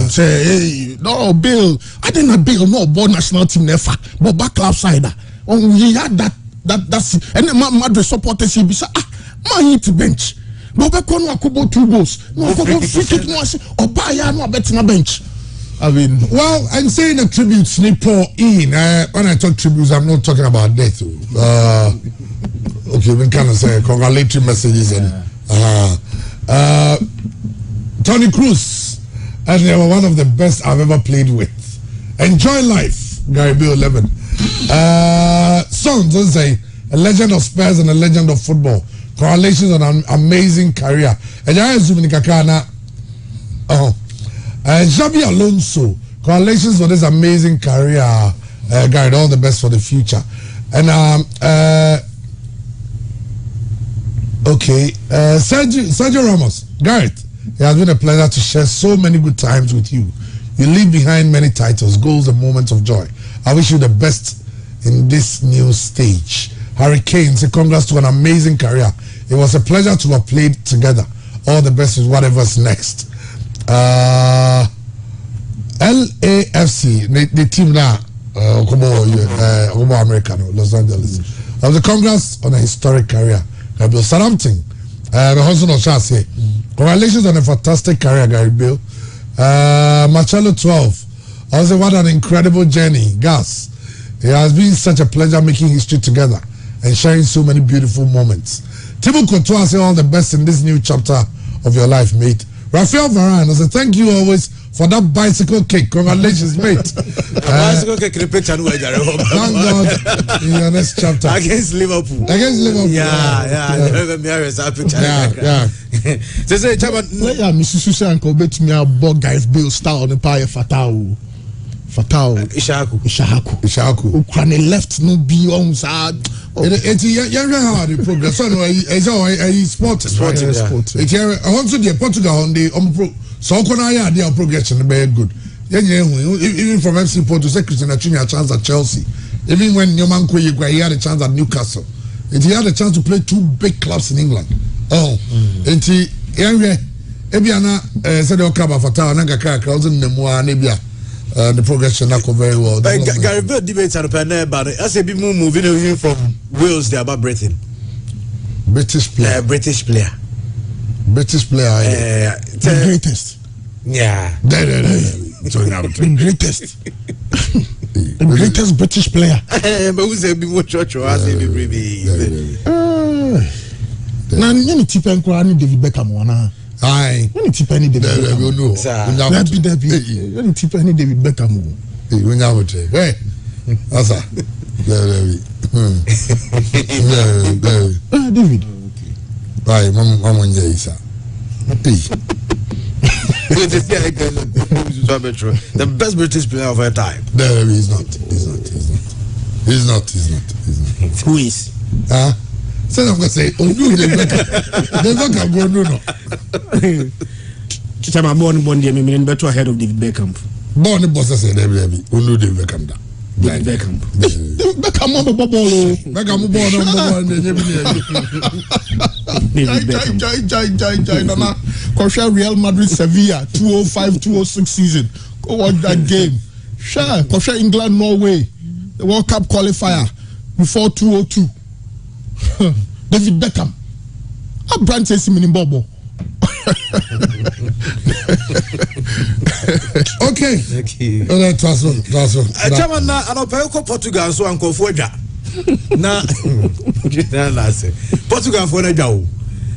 Say, hey, no, Bill, I didn't Bill, no, board national team never, but back club side. He had that's and then Madrid supporters he be say, man hit bench. But back on 2 goals. No, free kick no say, Obaya no bet na bench. I mean, well, I'm saying the tributes Nipo in. When I talk tributes, I'm not talking about death. Okay, we can say congratulatory messages and Tony Cruz, and they were one of the best I've ever played with. Enjoy life, Gary Bale 11. Sons, let's say a legend of Spurs and a legend of football. Congratulations on an amazing career. And I assume in Kakana. Xabi Alonso, congratulations for this amazing career, Gary. All the best for the future. And Sergio Ramos, Gareth, it has been a pleasure to share so many good times with you. You leave behind many titles, goals, and moments of joy. I wish you the best in this new stage. Harry Kane, say congrats to an amazing career. It was a pleasure to have played together. All the best with whatever's next. LAFC, the team now, American, Los Angeles. The congrats on a historic career. Southampton, the husband of Chelsea. Congratulations on a fantastic career, Gary Bale. Marcello 12. I say what an incredible journey, Gas. It has been such a pleasure making history together and sharing so many beautiful moments. Thibaut Courtois, say all the best in this new chapter of your life, mate. Raphael Varane, I say thank you always for that bicycle kick. Congratulations, mate. Bicycle kick in the picture. Thank God in your next chapter. Against Liverpool. Against Liverpool. Yeah. Say, Chairman. Mrs. Susan Kobet me a bog Gareth Bale star on the pie Fatao. Ishaku. Ukraine left no be on side. It's the progress. So it's sporting. I want to the Portugal on the so their progression very good. Even from FC Porto, say Christian Achini a chance at Chelsea. Even when Nyoman Koye he had a chance at Newcastle. He had a chance to play 2 big clubs in England. And he Ebiana said Okaba Fatah Nanga Crowds in Nemua Nebia. The progression not go very well. Gary Bale debates are open but I say be moving away from Wales they about Britain. British player. The greatest. Yeah. The greatest. The greatest British player. But who say be more church or as be baby. Na ni tipe nkura ni David Beckham wana. Aye. Ni tipe ni David Beckham. No. Ni tipe ni David Beckham. We now say, hey. Asa. David. Bye, mama nyeisa. The best British player of our time. No, he's not. Who is? So I'm gonna say, oh no, they Beckham go no. Chama born there, me better ahead of David Beckham. Born the boss said David Beckham da. David Beckham. Beckham on the ball. Beckham born on Nana, Kosha Real Madrid Sevilla 2005-2006 season. Go watch that game. Sure, Kosha England Norway, the World Cup qualifier before 2002. David Beckham. A brand says him in Bobo. Okay. That's one. Chairman, na anopeko Portugal so anko fuja. Na Portugal for na jawo.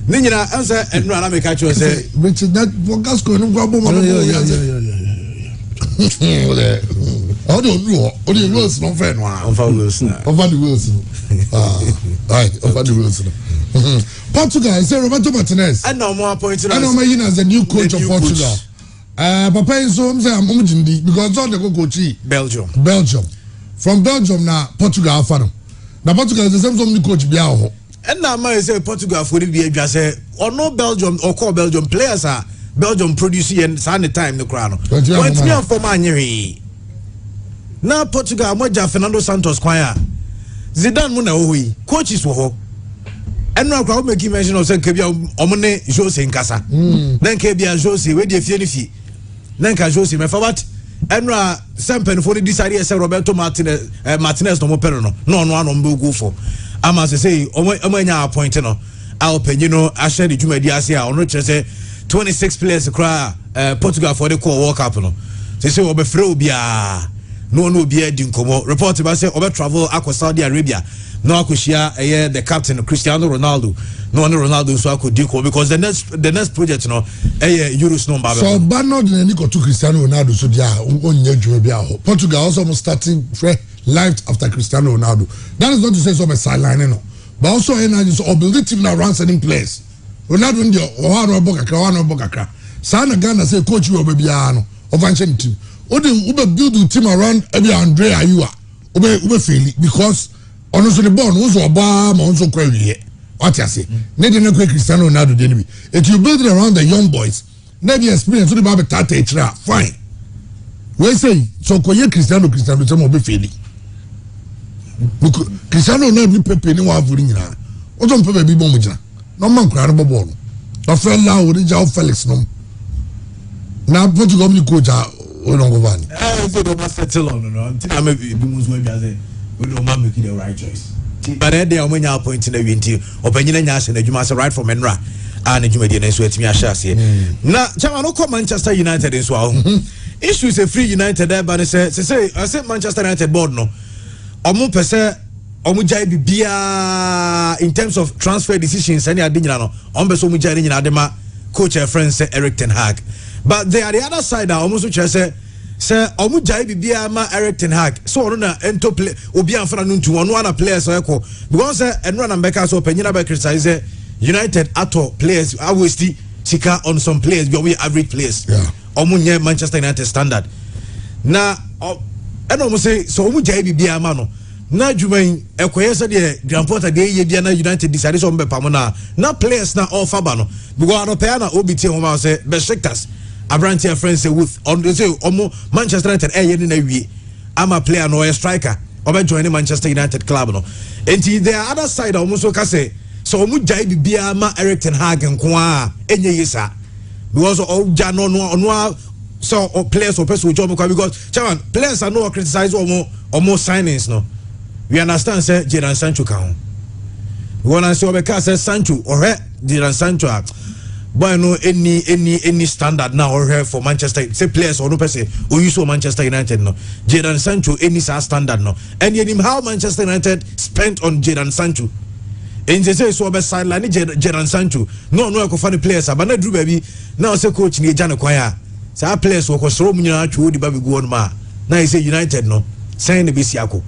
Nina answer and run make catch you say which is that Gasco no go bomb. I don't know. Only rules no fair no. Over the wheels. Right, over the wheels. Portugal is Roberto Martinez. And no more points. I know my as the new coach of Portugal. Papa is so say I'm because all the go coach Belgium. From Belgium now Portugal fan. Now Portugal is the same coach Biao. And now I say Portugal for the be say or no Belgium or call Belgium players are Belgium producing and sign the time the crown. What's me for my now Portugal moja Fernando Santos kwaya. Zidane muna ohi coaches wo ho. And now crowd make mention of say kebia omone Jose nkasa. Then kebia Jose we dey fie ni fie. Then ka Jose me for what? And now sempen for the decide say Roberto Martinez no mo pero no no go for. Ama say omanya appoint no I'll pay you know I share the jumadi ase a ono say 26 players cry Portugal for the call World Cup no they say obe free obia no be di nkomo report ba say obe travel akwa Saudi Arabia no akoshia the captain Cristiano Ronaldo no Ronaldo so akodi ko because the next project no Euros no ba so banod na ni ko to Cristiano Ronaldo so dia onye dwuma bia ho Portugal also starting live after Cristiano Ronaldo. That is not to say so by sideline no. But also energy so build the team now run certain players. Ronaldo ndio ohano bokakra. Sana Ghana say coach you obia no. Ovanchen team. Ube build the team around every Andre Ayua. Ube fail because ono so the ball no so oba ma so kwa wie. What you say? Ne dey no Cristiano Ronaldo dey be. If you build it around the young boys, na be experience so the ba tata echira fine. We say so koye Cristiano say mo be fail. Cristiano Ronaldo pepe ni wa avuri nyina o so pepe bi bomu jina no man kura no ball no fa la o ri João Felix no na Portugal mi coach o no go van so do ma settle on no I may be musu we bia say we do ma make the right choice but there o manya point na wi nti opanyina nya ase na djuma say right from Enra and djuma die na so atimi ahya ase na chama no come Manchester United so aho issue is a free United there but say Manchester United board no omu pese omu jai bibia in terms of transfer decisions any ade nyina no omu pese omu jai nyina ade ma coach friend say Erik ten Hag but they are the other side now omu so chere say omu jai bibia ma Erik ten Hag so ono na ento play obi amfana no ntu ono ana players ekọ because enro na mbeka so penyina be criticize United ato players awesti sika on some players we average players omu nye Manchester United standard na eno mo say so omu jai bibia ma no na djuman ekoye se de Grand Porter de ye bia na United decide so mbe pam na players na all faba no because no pay na obiti ho ma say Besiktas Abrantia friends say with on they say omu Manchester United ye ni na wie ama player no a striker obe join Manchester United club no enti the other side omu so ka say so omu jai bibia ma Erik ten Hag nko a enye yesa because o ja no so players or person job because chairman players are no criticize or more signings no we understand say Jadon Sancho can we wanna say Obeka say Sancho or Jadon Sancho boy no any standard now or for Manchester say players or no person who use for Manchester United no Jadon Sancho any standard no and him how Manchester United spent on Jadon Sancho and they say so be sideline Jadon Sancho no go find players but na Drew baby now say coach ni Jana Kwaya say players wo kosoro munyina atwo di ba be go on ma na say United no sign the besiako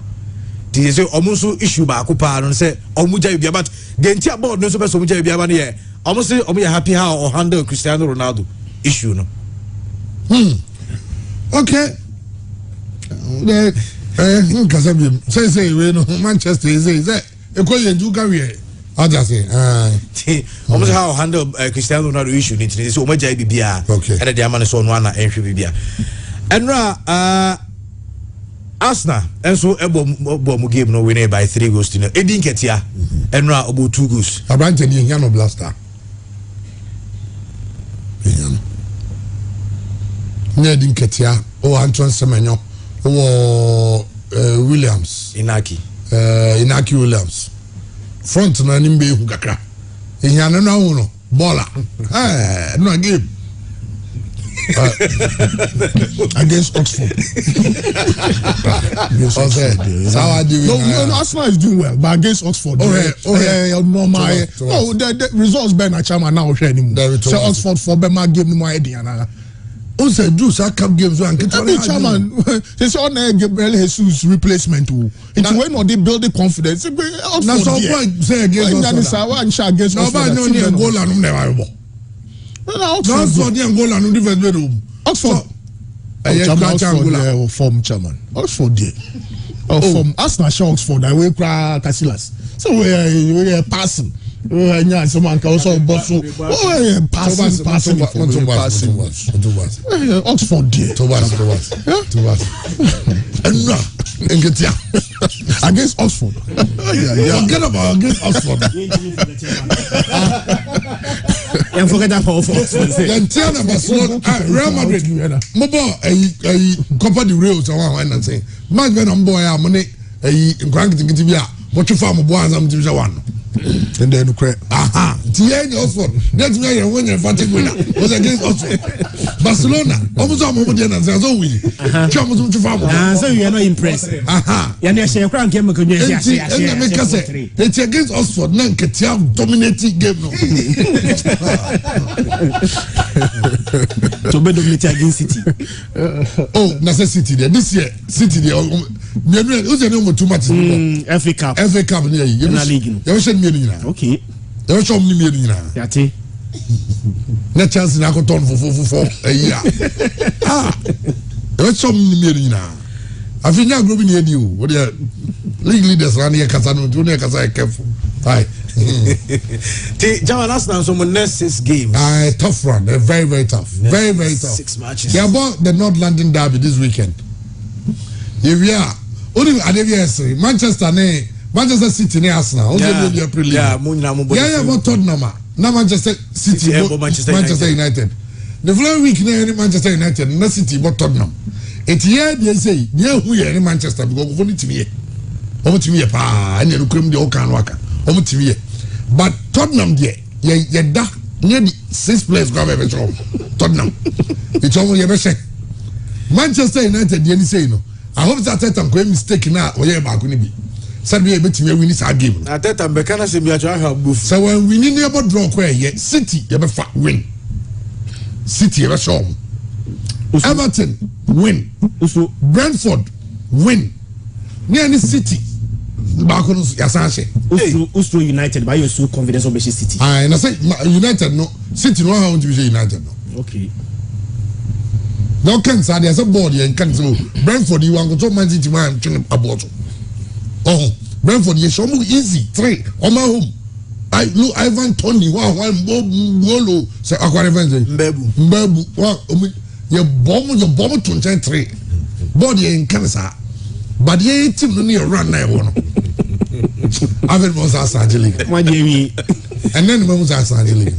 they say omuso issue ba akupa no say omuja bia but the entire board no so be so omuja bia ba ne omo say omo ya happy how or handle Cristiano Ronaldo issue no okay Kasabi say we no Manchester say ekoye nju ka we I just say almost how handle Cristiano Ronaldo issue ni so omuja bia okay and the amane so no na enhwe bia enra Arsenal and so ebo game no win by 3 goals to 0 edin ketia enra obo 2 goals Abrante ni yan no blaster ne edin ketia o Antoine Semenyo o Williams Inaki Williams front na nimbe hu kakra yan no no baller no game Against Oxford. No, Arsenal is doing well, but against Oxford. Normal. No, the results better not chairman now anymore. So Oxford for Bema game no more idea. Also, do some cup games and chairman. They say on Gabriel Jesus replacement. It's when they build the confidence. That's all point say against against Oxford. No, no, goal and never. Oxford and goal and different. Oxford. Form chairman. Oxford there. From Arsenal Oxford, I will cry Casillas. So we are passing. Someone can also bustle. Passing. Oxford there. Against Oxford. Forget about against Oxford. And forget that for Oxford. Real Madrid. Mobile a Copa del Rey so one and say, "Man, when I'm boy, I'm money a grand thing. What you farm boys I'm to one." And then TN Oxford. That's why you win your fantasy winner was against Oxford. Barcelona. Almost all of them are so we. So you are not impressed. It's against Oxford. None can tell dominating game. To be dominated against City. Oh, necessity there. This year, City there. Who's the name of too much? FA Cup. FA Cup. Okay. There was some new Yati. No chance in Akoton for a year. There was some new I think now grouping you. What are league leaders around here? Casano, Junior Casai, careful. Hi. Jamal Arsenal, so next 6 games. Tough run. They're very, very tough. Very, very tough. 6 matches. They are about the North London derby this weekend. Here we are. Only Manchester City ne Arsenal. Yeah, about Tottenham. Now Manchester City, Manchester United. The following week, Manchester United, no City, but Tottenham. It's here they say, yeah, we are in Manchester because we need to be and you come the Okan Waka. But Tottenham, yeah, da near the 6th place grab every job. Tottenham. It's only ever say Manchester United, you say no. I hope that I'm going mistake now or you're back be. Said we able to win this game. At that time, Bekana said, "We are trying to have So when we need about draw, City, you ever win. City, ever show. Everton, win. Brentford, win. Near the City. Back on Yasanche. Ustro United, but you're so confident of City. And I say United, no. City, no, how to be United, no. Okay. No, can't say there's a board here and can't say Brentford, you want to talk Man City, man, about. Oh, Brentford, you show me easy 3 on my home. I look Ivan Tony, one Bolo, say Aquarius, Mbebu, your bomb to 3 body in Canada, but the 18 near run there one. I mean, was us actually, and then was us actually.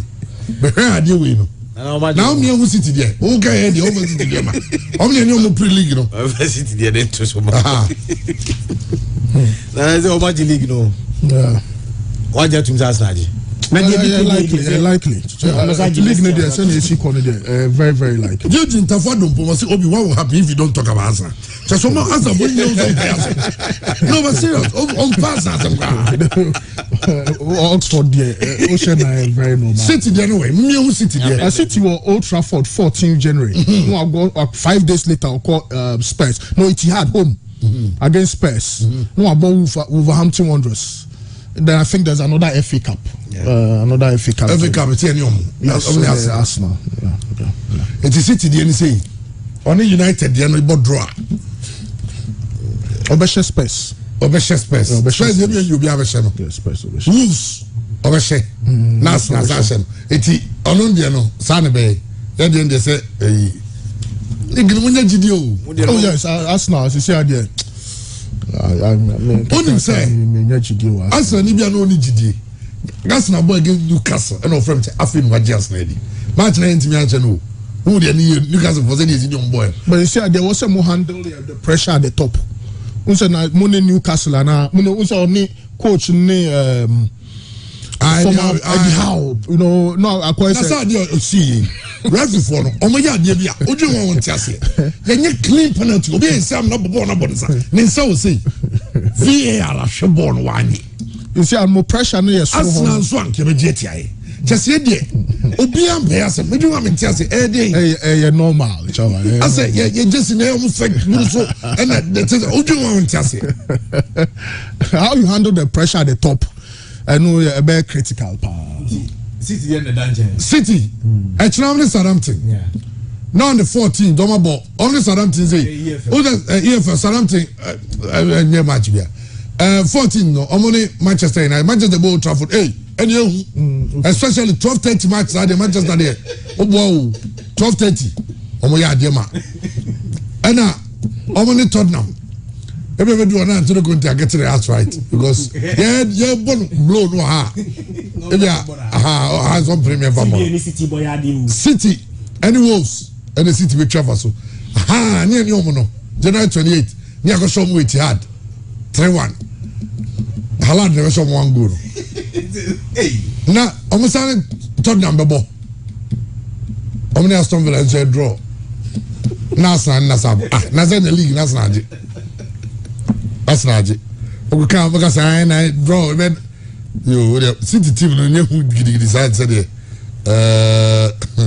But where are you win? Now me who sit there. Okay, the over city there, man. How many new pre-league, you know? Over city there, then to so much. That's over the league, no. Yeah. Why do you think likely. Very, very likely. You think Obi-Wan will happen if you don't talk about answer. Just some answer, but you no, but serious. On pass Oxford there, Ocean very normal. City there anyway. Me City there. City were Old Trafford 14th January. 5 days later, I'll call Spurs. No, Etihad home against Spurs. No, about Wolverhampton Wanderers. Then I think there's another FA Cup. Another FA Cup. FA Cup, it's yes, Arsenal. Yeah. It's City, the NC. Only United, the only draw. Obeshe Spurs. Spurs, you'll be able to Wolves. Obeshe. Nas. It's Olundiano, Sanebe. Then they say, oh, yes, Arsenal, as you say, there. Only say, Arsenal, Libya, no need GD. Arsenal boy against Newcastle, and no friend, Afin Wajias lady. Match 90 minutes, no. Who they need Newcastle for any young boy. But you see, there was some more handle the pressure at the top. Unsa na Newcastle na Unsa only coach former Eddie Howe, you know, no, I quite say. That's how you see. Referee for no. Omoya Debia. Oju won won tiase. Yenye clean penalty. Obi ensam na bobo na bodisa. Nensa o say. VAR a shebon wani. You see, I'm more pressure no yes. Arsenal so anke be je tiaye. Chese de. Obi am be ase. Me do am tiase. Eh normal. I say you just in almost fake so and that Oju won tiase. How you handle the pressure at the top? I know you're a very critical part. City in the dungeon. City. Actually, Southampton. Yeah. Now on the 14th, Doma ball. Only Southampton say. Oh, the Southampton. Near match here. 14 no. Only Manchester United. Manchester Old Trafford. Hey, and you, especially 12:30 match at the Manchester there. Oh wow, 12:30. Omo ya dear man. And now, only Tottenham. Everybody do not to the country get the house right because yeah blow no ha. Has one premier City any Wolves and the City with travel so near no January 28 near go show me it had 3-1 Haaland never show one goal now almost Tottenham bebo Aston Villa and draw Nasa the league Nasa that's not it. We can't because I draw even you City team no new decide said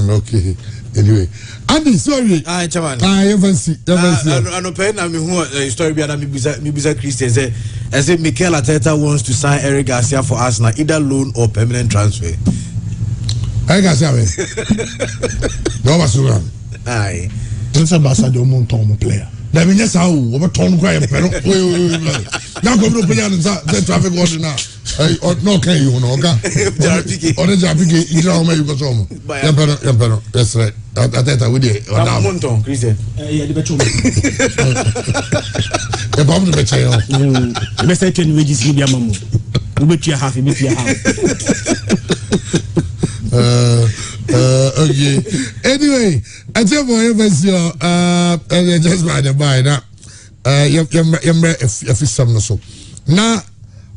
okay anyway Andy sorry chairman even see I no pay na me who story bi na me bisa Christian say I say Mikel Arteta wants to sign Eric Garcia for Arsenal either loan or permanent transfer. Eric Garcia me no was wrong aye this ambassador monton player. That means yes, how we turn quite pero. Now go to pay the traffic warden now. No, can you know? Okay. On the Japiki, you know how you go some. Yempero, that's right. I thought I would do. Monton, Christian. Yeah, the better. The bomb to betray. The best I can wages give your mum. We bet you half, we bet you half. Okay. Anyway, I tell you what just by the by now. If it's some so. Now,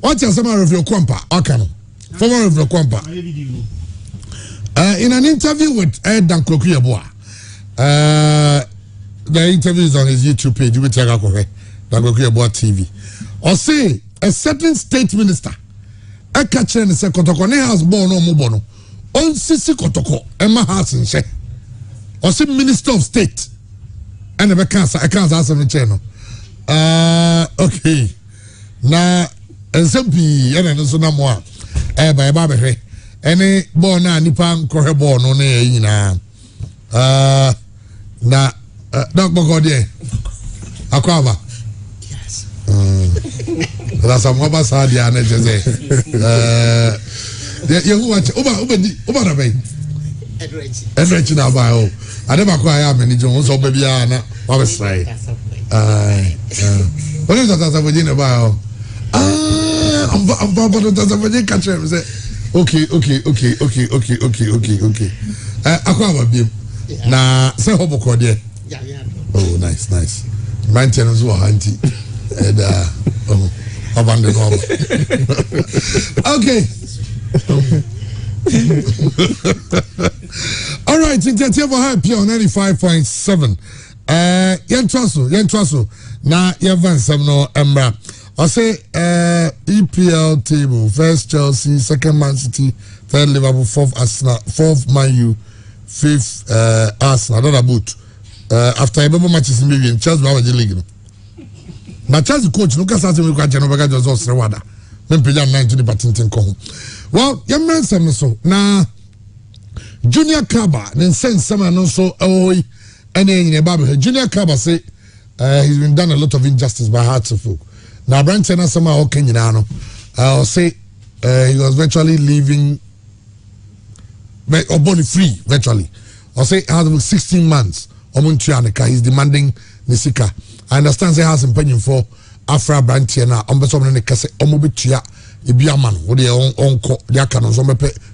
what's your summary of your compa? Okay, former of your compa. In an interview with Ed Dankokuyabwa, the interview is on his YouTube page. You will check out Dankokuyabwa TV. Or say a certain state minister, a catcher and say Kotokone has born no mubono. On Sisi Kotoko, Emma Hassan say, or say Minister of State, and I can't answer the channel. Okay. Now, and some be, and so no more. By Babe, any born na Nipan Correbor, no name, na, Dr. Godier, Aquava. Yes. That's a mobile side, you watch over the bay. Edrich now by all. I never quite many Jones or baby Anna. I was say. What is that? I'm within a while. I'm Baba catcher. Okay. Aqua beam. Nah, say hobo cordier. Oh, nice. Maintenance were hunting. And abandoned. Okay. All right, in the table high P on 95.7. Yen Trasso. Now, Yevan Semno Embra. I say EPL table. First Chelsea, second Man City, third Liverpool, fourth Arsenal, fourth Man U, fifth Arsenal. Not a boot. After every matches in Milan, Chelsea were the league. But Chelsea coach, Lucas has to make a general just also Rwanda. Then pay 9 to the Patintin Kong. Well, young man, so now Junior Kaba, then send someone also and then in a Bible. Junior Kaba say he's been done a lot of injustice by hearts of folk. Now, Branson has somehow Kenyano. I'll say he was virtually leaving or body free, virtually. I'll say he has 16 months. He's demanding Nisika. I understand they have some penny for Afra Brantiana, Ombesom Kase, Omobitia, Ibiaman, with their own their canons,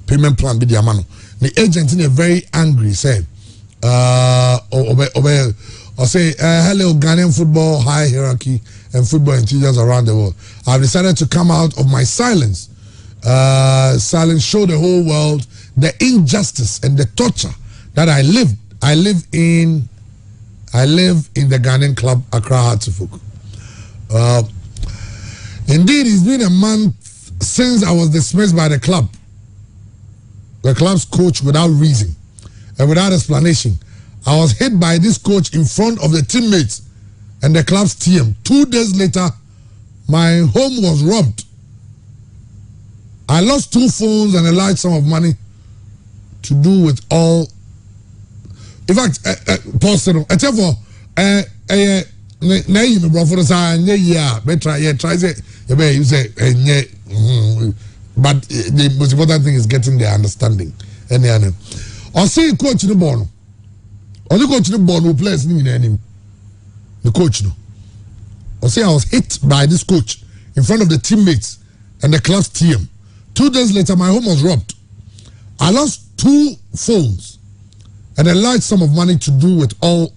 payment plan with Diamano. The agent in a very angry said, or say, hello, Ghanian football, high hierarchy, and football enthusiasts around the world. I've decided to come out of my silence Silence show the whole world the injustice and the torture that I live in the Ghanaian club Accra Hearts of Oak. Indeed, it's been a month since I was dismissed by the club's coach without reason and without explanation. I was hit by this coach in front of the teammates and the club's team. 2 days later, my home was robbed. I lost 2 phones and a large sum of money to do with all. In fact, personal. Except for but the most important thing is getting the understanding. Or say coach the ball. Or the coach the ball who plays in the coach no. Or say I was hit by this coach in front of the teammates and the club's team. 2 days later, my home was robbed. I lost 2 phones and a large sum of money to do with all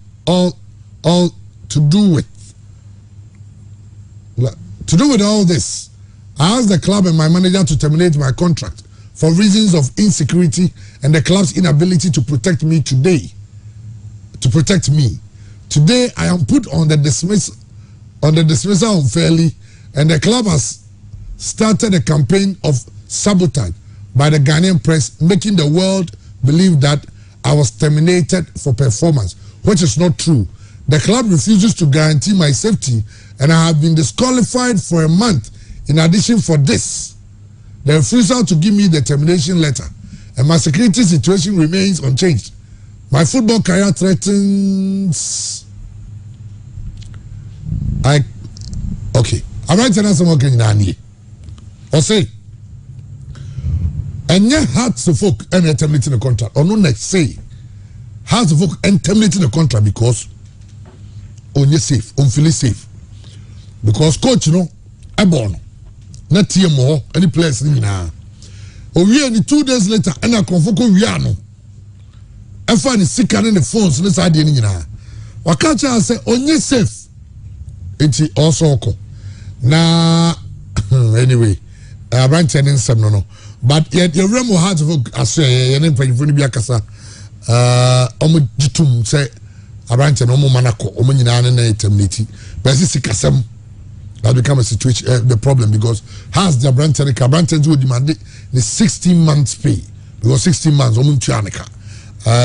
this. I asked the club and my manager to terminate my contract for reasons of insecurity and the club's inability to protect me today. Today, I am put on the dismissal unfairly, and the club has started a campaign of sabotage by the Ghanaian press, making the world believe that I was terminated for performance, which is not true. The club refuses to guarantee my safety, and I have been disqualified for a month. In addition for this, the refusal to give me the termination letter, and my security situation remains unchanged. My football career threatens. Okay. I'm right to answer more Ghanian. Or say, and yeah, Hearts of Oak and terminating the contract. Or no, next say, Hearts of Oak and terminating the contract because on safe, on feel safe. Because coach, a born, not team more, any place in now. Oh, we are 2 days later, and I convoke Riano. I find the sick and the phones in this idea. Wakacha say, on safe. It's also now, anyway, I ran turning some no. But yet, your Remo Hearts of Oak, I say, and then for you, Biakasa, Jitum say, I ran to no manako, Omanina and terminity. But this is Kasam that become a situation, the problem because has the brand Branton would demand the 16 months pay because 16 months, Omunchanica.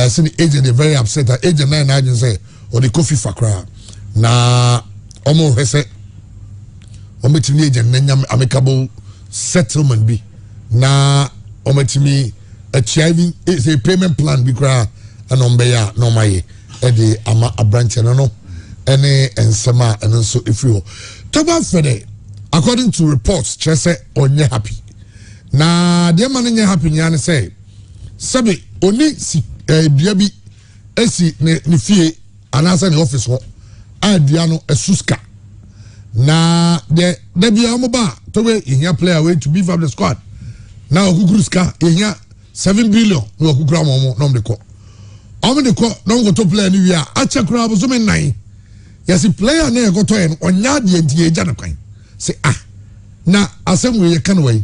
So the agent is very upset that agent 9 agents say, or the coffee for crowd. Na Omo Hesse, Ometimi agent, amicable settlement be. Na Ometimi achieving is a payment plan be cry and Ombeya no my Eddie Ama a branch and no any and Sama and also if you talk about Fede, according to reports, Chese onye happy. Na the man in happy and say, Sabi only si Diaby esi ne fie anasa ne office ho aduano esuska na de bia omoba to we ihia player way to beef up the squad na okukuruska ihia 7 billion no okukura momo no de ko no go to player ni wia ache kura abuzo me nan yesi player na go to en onya de die gya na kwan say na asem we kan way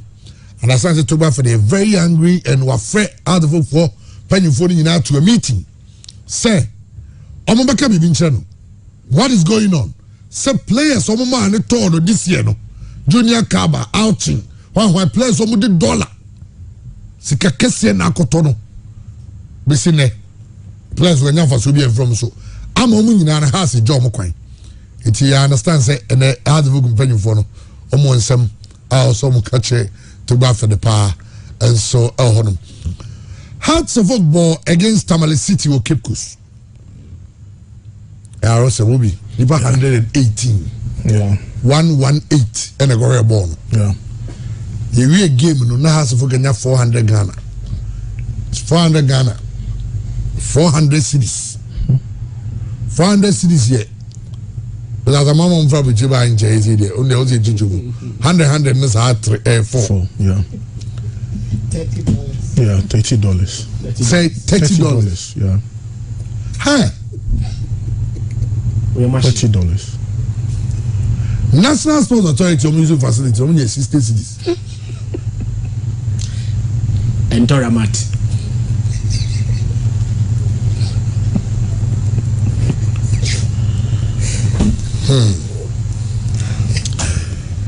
and I say to for they very angry and were afraid out of for penny for to a meeting. Say, Omobeka Bibinchano, what is going on? Say players Omoma and the this year no Junior Kaba outing when players omo the dollar. Sika kese na kotono. Besine players when you for be from so. I'm omo nyina na house job mo kwan. It you understand say and the hard work penny for no omo nsem also mo kache to go for the power and so honum. Hearts of Oak ball against Tamale City or Cape Coast. I also will be 118. Yeah. 118 and a Gorea ball. Yeah. The real game no Hearts of Oak 400 Ghana. It's 400 Ghana. 400 cities. 400 cities here. But as a mama on Fabu Jiba in Jay-Z there, only 100 is hard 4. Yeah. $30. Yeah, $30. Say $30. Yeah. Huh? $30. National Sports Authority music facility only 60 cities. and Toramat.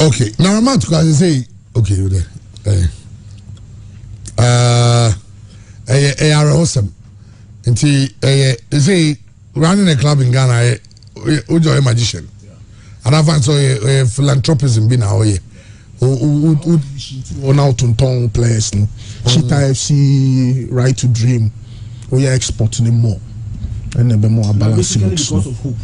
Okay, now I'm out because I say, okay, you there. Awesome. And they say, running a club in Ghana, you're a magician. And I find so philanthropism being our way. On out on town players, no. Cheetah FC, Right to Dream. We are exporting more. And then more balance. Because of hope.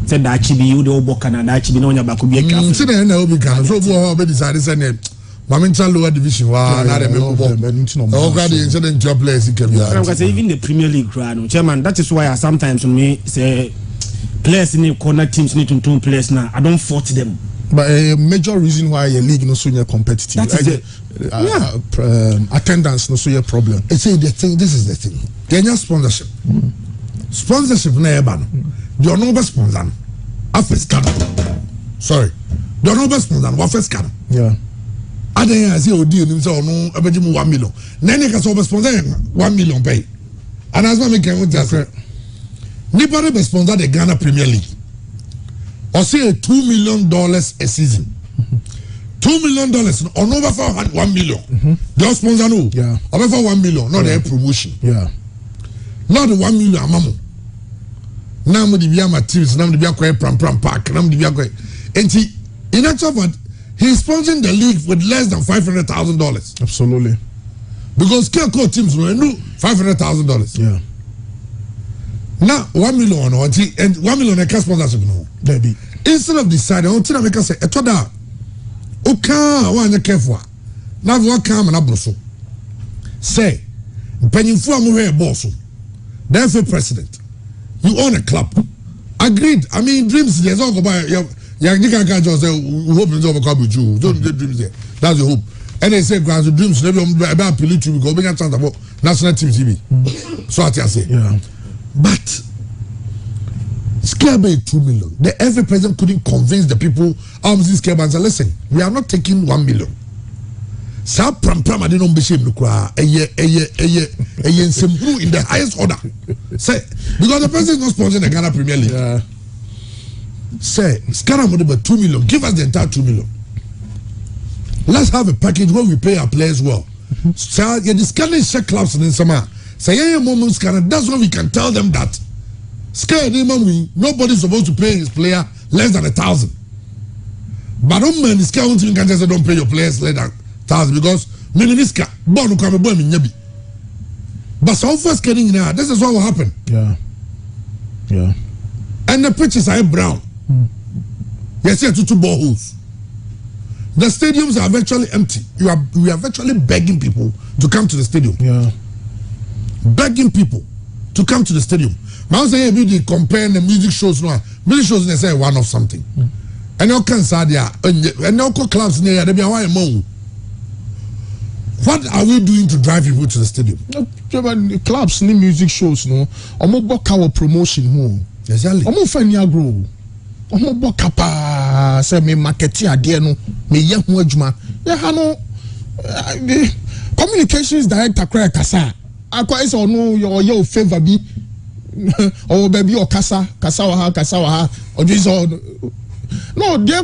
Said that Chibi, you do book and that Chibi no Yabaku be a captain. So then I will be can so we decided to send Mamincha lower division. Wow, not a incident job players in Because even the Premier League, Chairman, that is why I sometimes when me say players in the corner teams need to turn players now. I don't fault them. But a major reason why your league no so competitive. That is attendance no so your problem. It's the thing. This is the thing. Kenya sponsorship. Sponsorship na ebano. The honorable sponsor. Afescan. Sorry. The honorable sponsor. Afescan. Yeah. I don't say Odi and himself no. Abedimu 1 million. Nene ka so sponsor 1 million pay. And as we can just say, nobody be sponsor the Ghana Premier League. Or say $2 million a season. $2 million on over for 1 million. They sponsor no. Yeah. Over for 1 million, not their promotion. Yeah. Not the 1 million amamo. Now the Bia materials, now the Bia Pram Park, now the Bia and in actual fact, he's sponsoring the league with less than $500,000. Absolutely. Because Kelco teams will do $500,000. Yeah. Now 1 million and 1 million a sponsorship no. Baby. Instead of deciding, until I make us say, Etoda, Oka, one careful. Now what come and abroso. Say, penny for a boss. Therefore, president, you own a club. Agreed. I mean, dreams, there's all about you can't just say, we hope it's overcome with you. Don't get dreams there. That's the hope. And they say, grant dreams, never about appeal to because we can chance about national team TV. So I say, yeah. But scare by 2 million. The every president couldn't convince the people this scare and say, listen, we are not taking 1 million. Sa pram I didn't be shame in the highest order. Say because the president is not sponsoring the Ghana Premier League. Yeah. Say scare money by 2 million. Give us the entire 2 million. Let's have a package where we pay our players well. So you're discussing check clubs in summer. Say yeah, moments can. That's why we can tell them that. Scare nobody's supposed to pay his player less than 1,000. But don't man, this guy can just say don't pay your players less than 1,000 because Minister born come boy minyabi. But so first getting now, this is what will happen. Yeah. Yeah. And the pitches are brown. Yes, here two boreholes. The stadiums are virtually empty. We are virtually begging people to come to the stadium. Yeah. Begging people to come to the stadium. Man say we compare the music shows now. Music shows they say one of something. And now can say there and now clubs near they be why more. What are we doing to drive people to the stadium? Clubs ni music shows no. Omo boka our promotion mo. Exactly. Omo fa ni agro. Omo boka pa say me market ade no me ye ho adwuma. Ye ha no communications director kra kasa. Akwa is ono your favor bi or baby or kasa wa ha or this all no there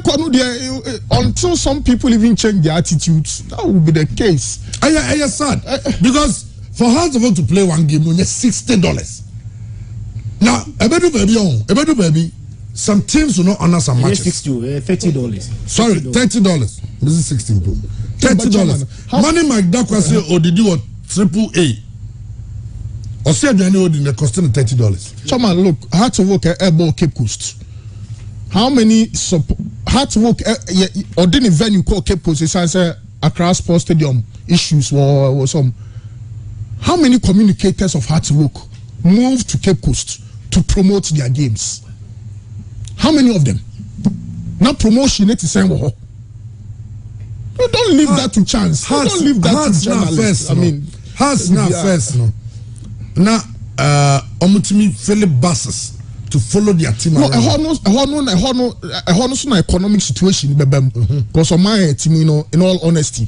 until some people even change their attitudes. That will be the case. I sad because for Hearts of Oak to play one game, only $60. Now, a baby, some teams will not honor some matches. $30. Sorry, $30. This is 16 bro. $30. Money Mike Dakwa say, or did you want AAA? Or say the annual in the costing $30. Chairman, look, Hearts of Oak Airball Cape Coast. How many Hearts of Oak or didn't venue called Cape Coast? It's answer Accra Sports Stadium issues or some. How many communicators of Hearts of Oak moved to Cape Coast to promote their games? How many of them? Now promotion it is saying, well, you don't leave that to chance. You don't leave that to journalists. I mean, Hearts not first, no. Now, omutimi Philip buses to follow their team. No, a economic situation, because on my team, you know, in all honesty,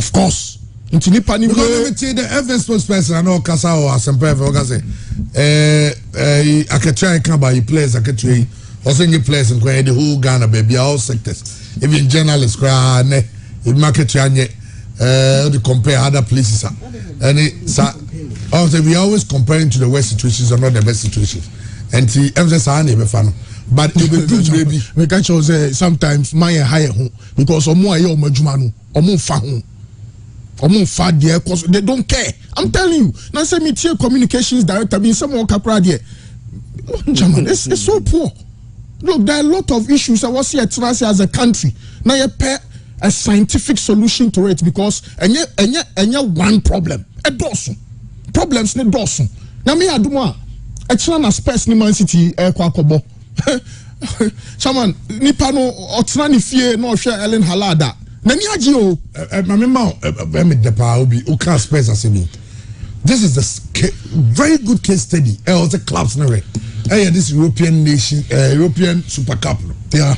Of course. Into nipa ni because the FS spokesperson and all kasa or asempa for say aketwa kan by players aketwa also any players in the whole Ghana baby all sectors even journalists cry ne market anye to compare other places and also we always comparing to the worst situations or not the best situations and the emphasis are never fun but it will do baby we can show say sometimes my higher because omo aye omo adwuma no omo fa ho omo fa there cause they don't care. I'm telling you. Now say me tier communications director being someone capra there. German, it's so poor. Look, there are a lot of issues I was here as a country. Now you pay a scientific solution to it because and one problem. A dozen problems ne dozen. Now me aduma a chana space ni Man City kwakobo. Chairman, nipa no otra ni fie no hwe Ellen Halada. Nani aji o mamema me depa obi o can space asemi. This is the very good case study. Also clubs na re. This European nation European Super Cup. Yeah.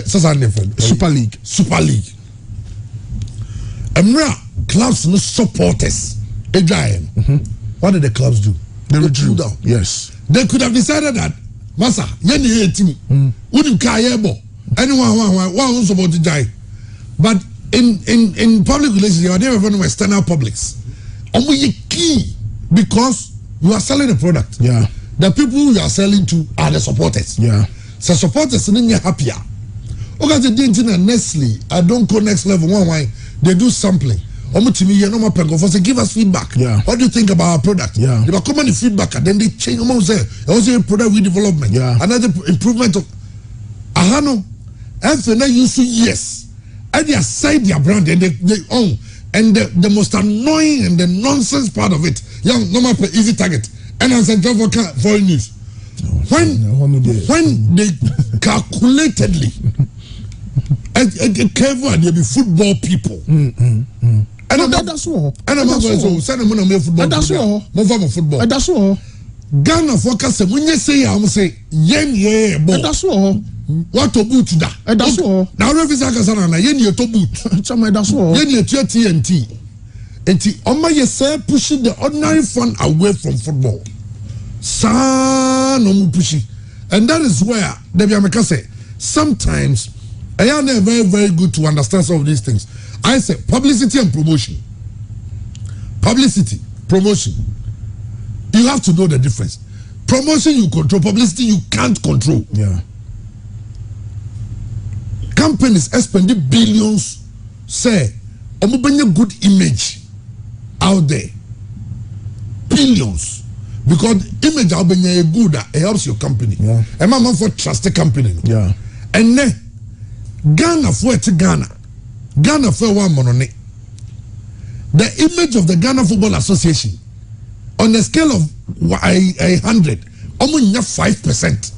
Super League. Emra clubs no supporters. What did the clubs do? They withdrew. Yes. They could have decided that Masa, yeni team. Wouldn't care bo. Anyone who support the guy. But in public relations, you are there from external publics. Only key because you are selling a product. Yeah. The people you are selling to are the supporters. Yeah. So supporters and then you're happier. Okay, the Dintin and Nestle, I don't go next level one why they do sampling. Give us feedback. Yeah. What do you think about our product? Yeah. They come on the feedback and then they change also product redevelopment. Yeah. Another improvement of Ahano. And so now you see yes. And they aside their brand and they own. And the most annoying and the nonsense part of it, young normal easy target. And as a job for foreign news. When they calculatedly careful and they be football people. And that's all. And I'm going to send them on football. That's all. Move on football. That's all. Ghana focus when you say I'm say yeah ball. That's all. What to boot that? That's all. Now referee Sakasana na yen to boot. That's all. Yen TNT. And Oma say pushing the ordinary fun away from football. No pushing. And that is where the Biamaka say sometimes I am very, very good to understand some of these things. I say publicity and promotion. Publicity, promotion. You have to know the difference. Promotion you control, publicity you can't control. Yeah. Companies spending billions, say, bring a good image out there. Billions. Because image out there good, it helps your company. Yeah. And my man for trusted company. Yeah. And then Ghana for it Ghana. Ghana for one money. The image of the Ghana Football Association on a scale of 100, almost 5%.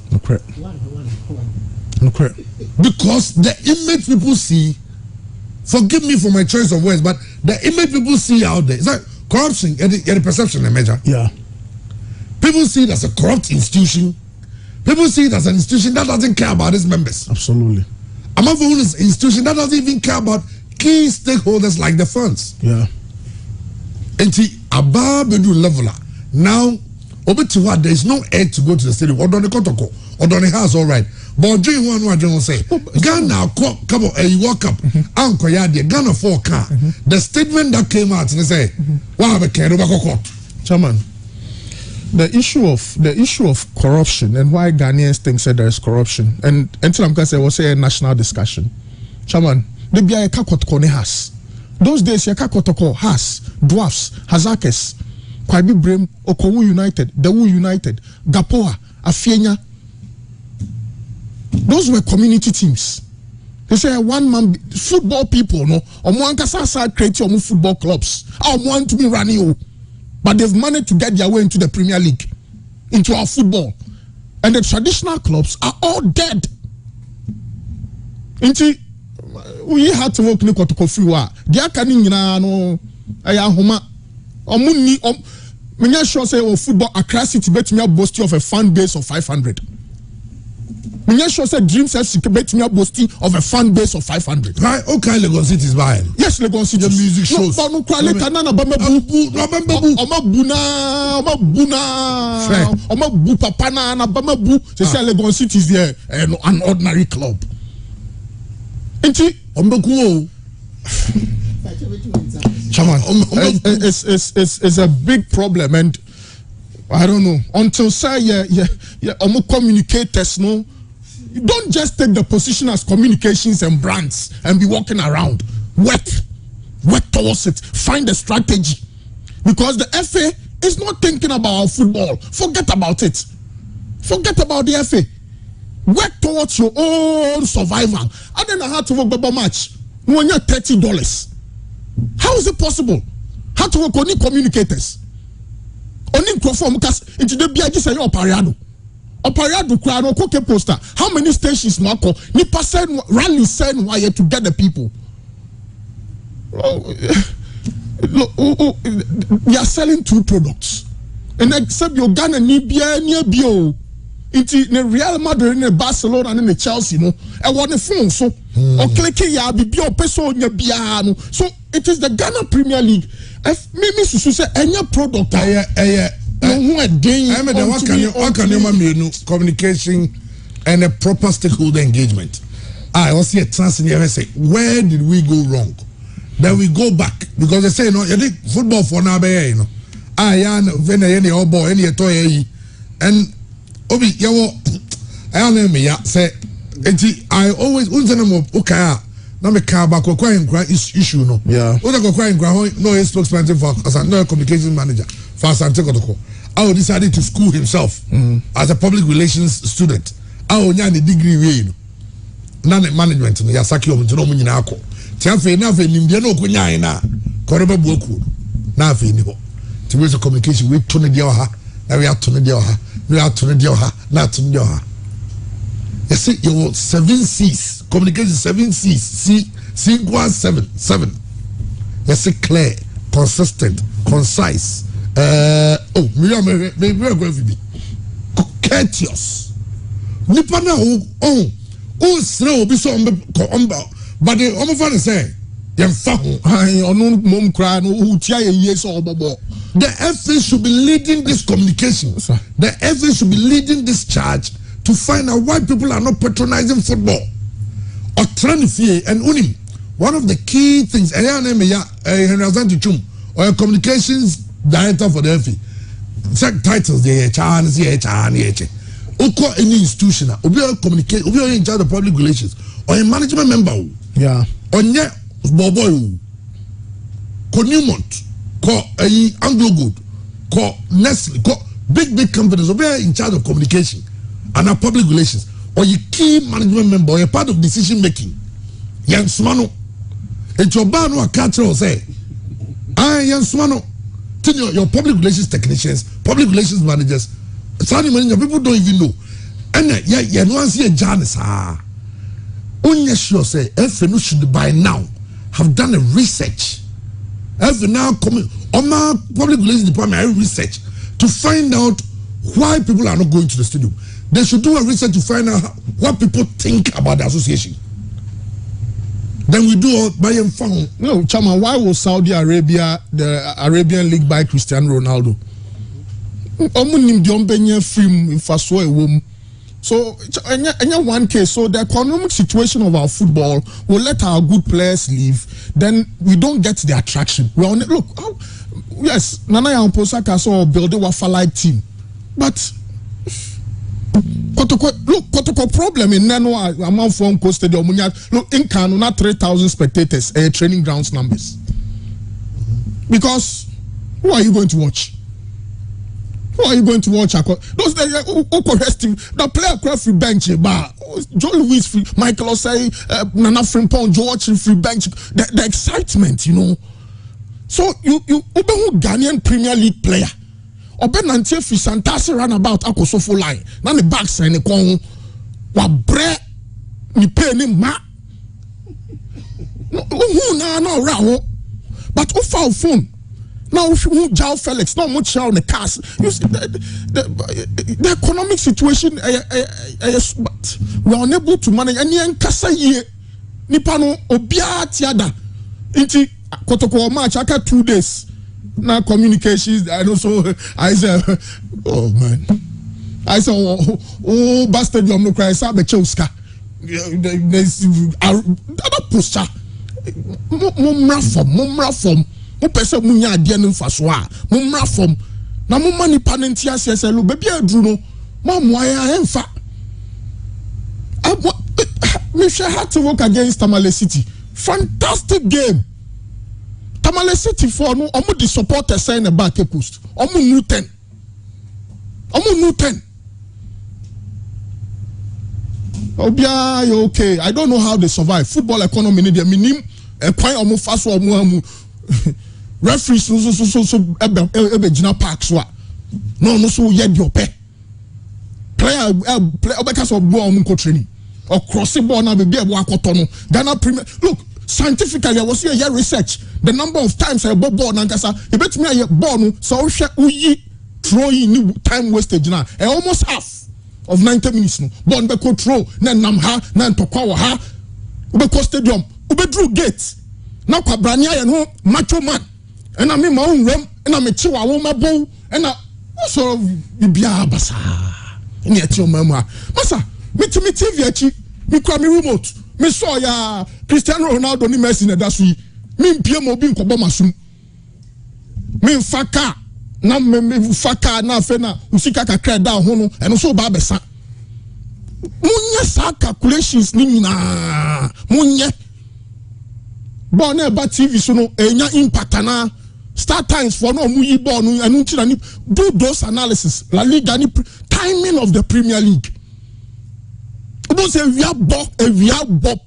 Okay. Because the image people see, forgive me for my choice of words, but the image people see out there, it's like corruption and the perception and measure. Yeah. People see it as a corrupt institution. People see it as an institution that doesn't care about its members. Absolutely. Among an institution that doesn't even care about key stakeholders like the funds. Yeah. And above the leveler. Now, over to what there is no aid to go to the stadium or on the Kotoko or on the house, all right. But during one will say Ghana come on a walk up Uncle Yadi Ghana 4 car. The statement that came out and they say, wow, Chairman, the issue of corruption and why Ghanaians think that there is corruption and until I'm gonna say was a national discussion. Chairman, the BIA Kakotoko has. Those days Yakakotoko has dwarfs, Hazakes, Kwaibi Brem, Okowu United, Dawu United, Gapoa, Afienya. Those were community teams. They say one man football people, no, or one can create your football clubs. I want to be running, but they've managed to get their way into the Premier League, into our football, and the traditional clubs are all dead. We had to work to coffee. They are coming no. I am homa. Omuni Menya sure say football Accra City bet me a boast of a fan base of 500. Me sure say Dreams FC bet me a boasting of a fan base of 500. Right? Okay, Lagos City is buying. Yes, Lagos City. The music shows. No, cry later. Nana bamebu. Oma bu papa na bamebu. They say Lagos City is there an ordinary club. Inti Ombeku. Chairman, it's a big problem, and I don't know until say communicators no. You don't just take the position as communications and brands and be walking around. Work towards it. Find a strategy. Because the FA is not thinking about football. Forget about it. Forget about the FA. Work towards your own survival. I don't know how to work Baba match. When you're $30. How is it possible? How to work only communicators? Only perform because it's the BIG say you're pariado. Opariado crowd or coke poster. How many stations Marco? Nipa said rally send wire to get the people. We are selling 2 products. And except your Ghana near bio. Into the Real Madrid in Barcelona and in the Chelsea, no. I want a phone so or clicking ya be bio peso in your piano. So it is the Ghana Premier League. If maybe to say any product communication and a proper stakeholder engagement. I also see a chance in here say, where did we go wrong? Then we go back because they say, you know, you think football for now, you know. When any old boy, any toy, and Obi, I say, I always okay. Now me car back issue no. Yeah. No spokesman for as a communications manager for Santiago. I decided to school himself as a public relations student. I only had a degree way. None management no yasaki omo no nyina akọ. Tiafe na fe nimde na okunya na. Koreba buoku. Na fe ni ho. Ti communication we to ne dia ha. Na we ato ne dia ha. We ato ne dia ha. Na ato ne dia ha. You see, you 7 C's. Communication 7 C's. C equals 7. You see, clear, consistent, concise. Me are going to be courteous. Nipa na slow be so but the other say, the FA should be leading this communication. The FA should be leading this charge to find out why people are not patronizing football or trying to fear and unim. One of the key things, Henry Azanti or a communications director for the FA. Check titles there, Oko any institution, obi communicate, obi in charge of public relations, or a management member. Yeah. Onye Boboy, ko Newmont, ko Anglo Good, ko Nestle, ko big companies, obi in charge of communication and public relations, or you key management member, or a part of decision making. Yan Smano, it's your ban or catcher or say, Yan Smano, your public relations technicians, public relations managers. People don't even know. And once you Janice, only sure say FNU should by now have done a research. FNU now coming on my public relations department research to find out why people are not going to the stadium. They should do a research to find out what people think about the association. Then we do all by and found. No, Chairman, why was Saudi Arabia, the Arabian League by Cristiano Ronaldo? So, in one case, so the economic situation of our football will let our good players leave. Then we don't get the attraction. We on it. Look, yes, Nana Yamposaka saw build a Wafa-like team, but Kotoko problem in Nano amount from Coast Stadium. Look, in Kano, not 3,000 spectators, training grounds numbers. Because who are you going to watch? Who are you going to watch? Those the player craft free bench, Joe Louis free, Michael Osei, Nana Frimpong, George free bench. The excitement, you know. So you Ghanian Premier League player. Oben nantie fi Santasi runabout akosofo line. Na the back side ne kon wa bre ni pay ni ma. No ra ho. But o phone. Now, Jao Felix, not much on the cast. You see, the economic situation, we are unable to manage. And yen kasa ye, Nipano obia tiada. Inti Kotoko match after 2 days. Now communications, and also I said, oh man, I said, oh bastard, you no cry. I said, Bechowska. There's other posture. Mumra from. Mo pese mo nya ade no mfaso a mo mra fom na mo mani panenti asese lo baby adru no mo moya emfa me sure had to work against Tamale City. Fantastic game. Tamale City for no omo the supporters say na back coast omo new 10 obia you okay. I don't know how they survive. Football economy ni dia minim e kwan omo faso omo amu referees so ebe gina park so no so ye di ope player obeka so ball on training or crossing ball na be e bo akoto no Ghana Premier. Look, scientifically I was here research the number of times I ball na nkasa e betimi aye ball no so hwe uyi throwing ni time wastage na almost half of 90 minutes no ball be control na nam ha na ntokwa wo ha ube ko stadium ube drew gate na kwa brania ye no macho man and I mean my own room and I met you a woman bow and I also bibia basa ni ati o mama masa me TV achi me kwa me remote me saw ya Cristiano Ronaldo ni Messi na dasu yi me mpie mo bi nkobo masum me mfaka na me mfaka na fe na usika kakra da ho no eno so ba besa munye sa calculations ni nyina munye born about TV so no enya impact na start times for no mu yi ball no anu ntina ni do those analysis La Liga ni timing of the Premier League. Obo say we are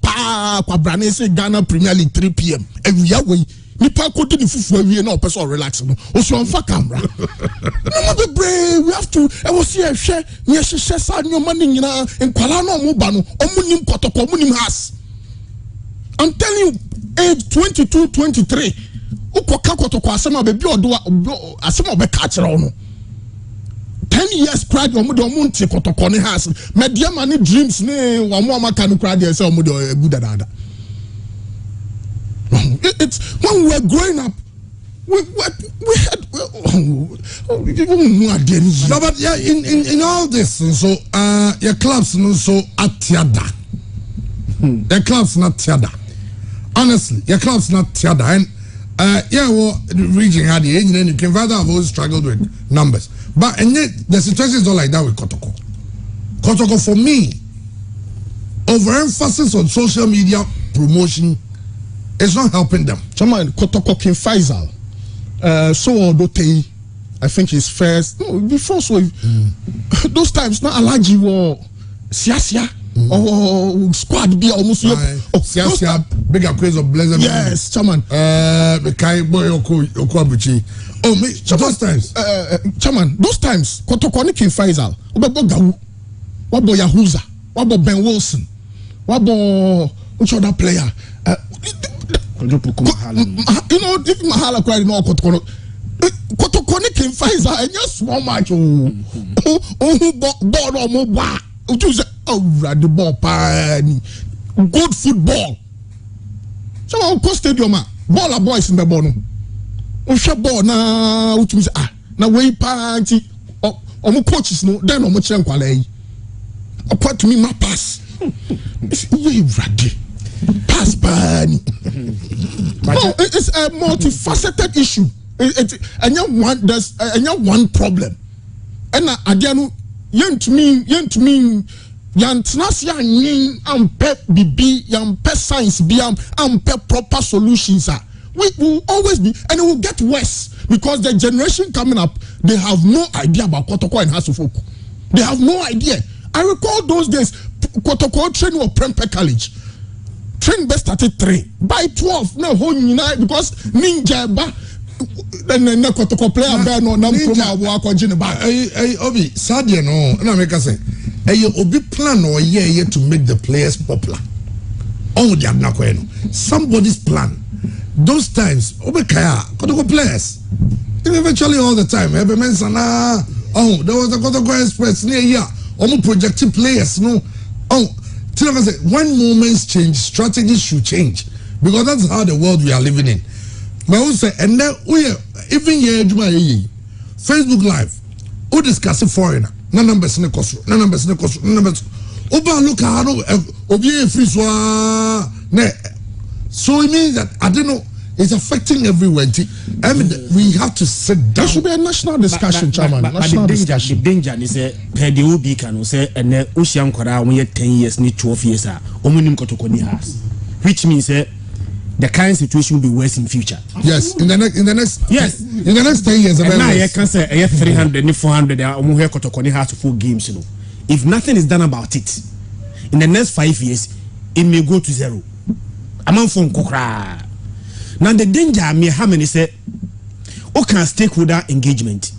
pa kwa brane say Ghana Premier League 3 p.m. we are we nipa ko di fufu awie na person relax no o so mfa camera no be brave. We have to e wo see ehwe ni ehye sa nyoma ni nyina enkwala no mu ba no omunim kotoko omunim has. I'm telling you, age 22, 23. Ukoka kotoko asema bebi odo asema be catch no. 10 years pride omude omunti kotoko ne has. Media mani dreams ne wamu amaka no crowd dey say omude good dada. It's when we were growing up, we had no, but yeah, in all this, so your clubs no so atiada. Your clubs not tiada. Honestly, your club's not tiada. And yeah, well, the region had the engine, and you can rather have always struggled with numbers. But and yet the situation is not like that with Kotoko. Kotoko for me, overemphasis on social media promotion is not helping them. Someone Kotoko King Faisal, so Dote, I think his first before so those times not allergy war Siasia. Or squad be almost bigger craze of blessing. Yes, chairman. Oh, me, those times. Chairman, those times, Kotoko King Faisal, Wabo Gawu, Wabo Yahuza, Wabo Ben Wilson, Wabo which other player? You know, if Mahala cried no Kotoko King Faisal, and just small match. Who bought or mobile. Oh, the ball pan good football. So I'll go stadium ball boys in the ball. Oh, shot ball now, which means now way party or coaches no, then on much quality. Or put to me my pass. Pass pan. It's a multifaceted issue. And you want there's one problem. And Adiano. Yent mean Yantrasia yin ampe bibi yampe science biam ampe proper solutions are. We will always be and it will get worse because the generation coming up they have no idea about Kotoko and Hasufoko. They have no idea. I recall those days Kotoko training or Prempe College. Train best started 3 by 12 no whole unite because ninja ba then Kotoko player bear no nam kuma work on Jine ba. Obi Sadia no na make say obi plan or year to make the players popular. All the no somebody's plan those times obekaya Kotoko players eventually all the time there was a Kotoko Express near here almost projected players no when moments change strategies should change because that's how the world we are living in but I say and then even here Facebook Live who discuss foreigner no numbers in the cost no numbers Oba look at Obi free so it means that I don't know it's affecting everywhere. I mean we have to sit down. There should be a national discussion, Chairman. National discussion. The danger is per the Obi can say and Ocean Kora when 10 years need 12 years omunim kotokoni has, which means the current situation will be worse in future. Yes, in the next in the next 10 years. And now I can say 300 400 omuhe kotokoni has 4 games, you know. If nothing is done about it, in the next 5 years, it may go to 0. Among from Kokra. Now the danger may happen is okay stakeholder engagement.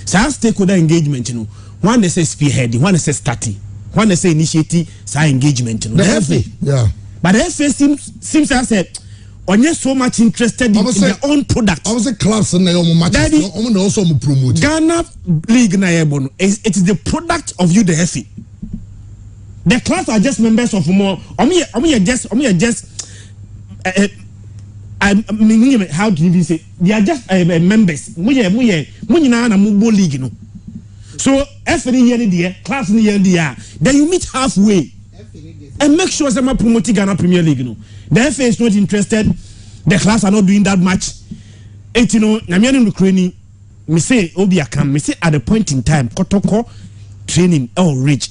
So stakeholder engagement, you know, one they say spearheading, one they say starting, one they say initiating, so engagement, you know. The FA, yeah. But the FA seems to have said, on you so much interested in their own product. I was a class and they matches. Also promote Ghana League na it is the product of you the FA. The class are just members of more. I mean just. I mean, how do you even say? They are just members. We na mubo league no. So FA ni there, class ni there. Then you meet halfway and make sure some promoting Ghana Premier League no. The FA is not interested. The class are not doing that much. You know, Namian Ukraine. Me say Obi Akam. Me say at the point in time, Kotoko training reach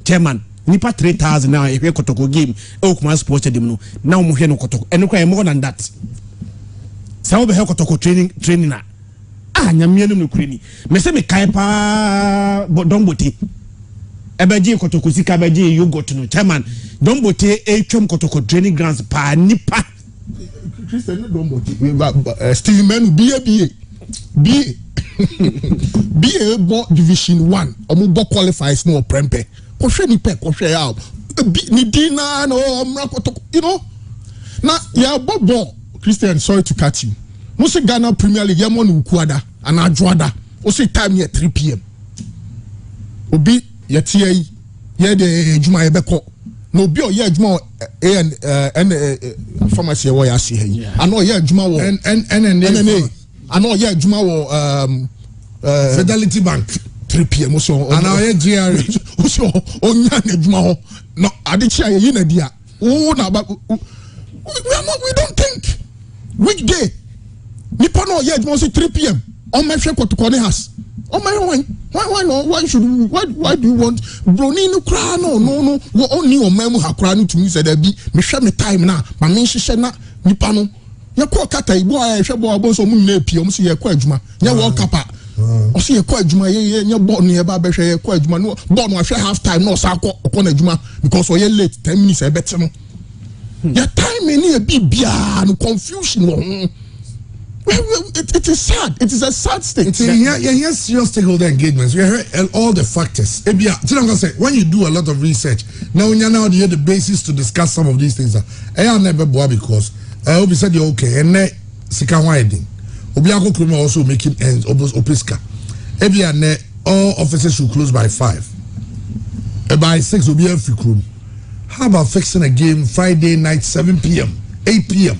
chairman. Nipa 3,000 now. If you Kotoko game, Okuma Sports them no. Now we no Kotoko. And no more than that. So we have Kotoko training na. Namian Ukraine. Me say me kaipa Dombote. Ebeji Kotoko sika ebeji you got no chairman. Dombote chom Kotoko training grounds pa nipa. Christian Dombote. Steve Menu BA. BA Division 1. Omo qualifies no prempe. Out. You know. Now, yeah, Bobo Christian, sorry to cut you. Most Ghana Premier League, Yamon Ukwada and Adwada. Also, time here 3 p.m. Obi, Yatia, the Juma Ebeko. No, be or Juma and pharmacy where I see here. I know, Juma and I know, Juma Fidelity Bank. 3 p.m. Also, and our GRH also on Yan no, I did share in a dear. Oh, no, but we don't think weekday. Nippon, yet, mostly 3 p.m. On my share to corner house. On my own. Why should we? Why do you want Brony no cry? No, we only on Memo Hakrani to me said there be me share me time now. My main she na Nippano. Ya kwa kata ibo a share bo so mu na pie, so ye kwa adwuma. Ya World Cup. O see ye kwa adwuma ye born ye ba be hwe ye kwa adwuma no born wa hwe half time no sa kwa na adwuma because o ye late 10 minutes e bete no. Ya time ni e bibia no confusion wo. It is sad. It is a sad state. Yes, serious stakeholder engagements. We heard all the factors. When you do a lot of research, now you have the basis to discuss some of these things. I never bought because I hope you said you're okay. And then Sika Widing. Obiako Kruma also making ends. Opiska. All offices should close by 5. By 6 will be a free room. How about fixing a game Friday night 7 p.m., 8 p.m.?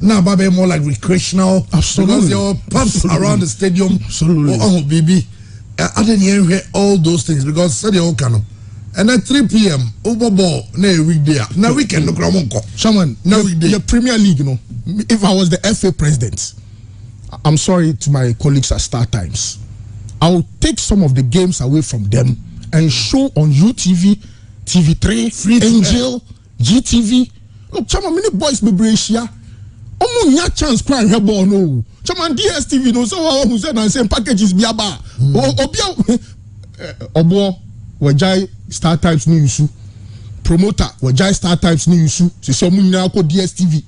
Now Babe more like recreational. Absolutely. Because there are pubs around the stadium. Absolutely. Oh baby. I didn't hear all those things because said the old canon. And at 3 p.m. over ball no weekday. Now weekend no gramonko. Shaman, now the Premier League, you know. If I was the FA president, I'm sorry to my colleagues at Star Times. I will take some of the games away from them and show on UTV, TV3, Free Angel, GTV. Look, Chairman, many boys be Brescia. Omo nya chance cry hebon no. Chairman DSTV no so who said and same packages biaba. Obia obo wajai Star Times ni issue. Promoter wajai Star Times ni issue. Se so mu nya ko DSTV.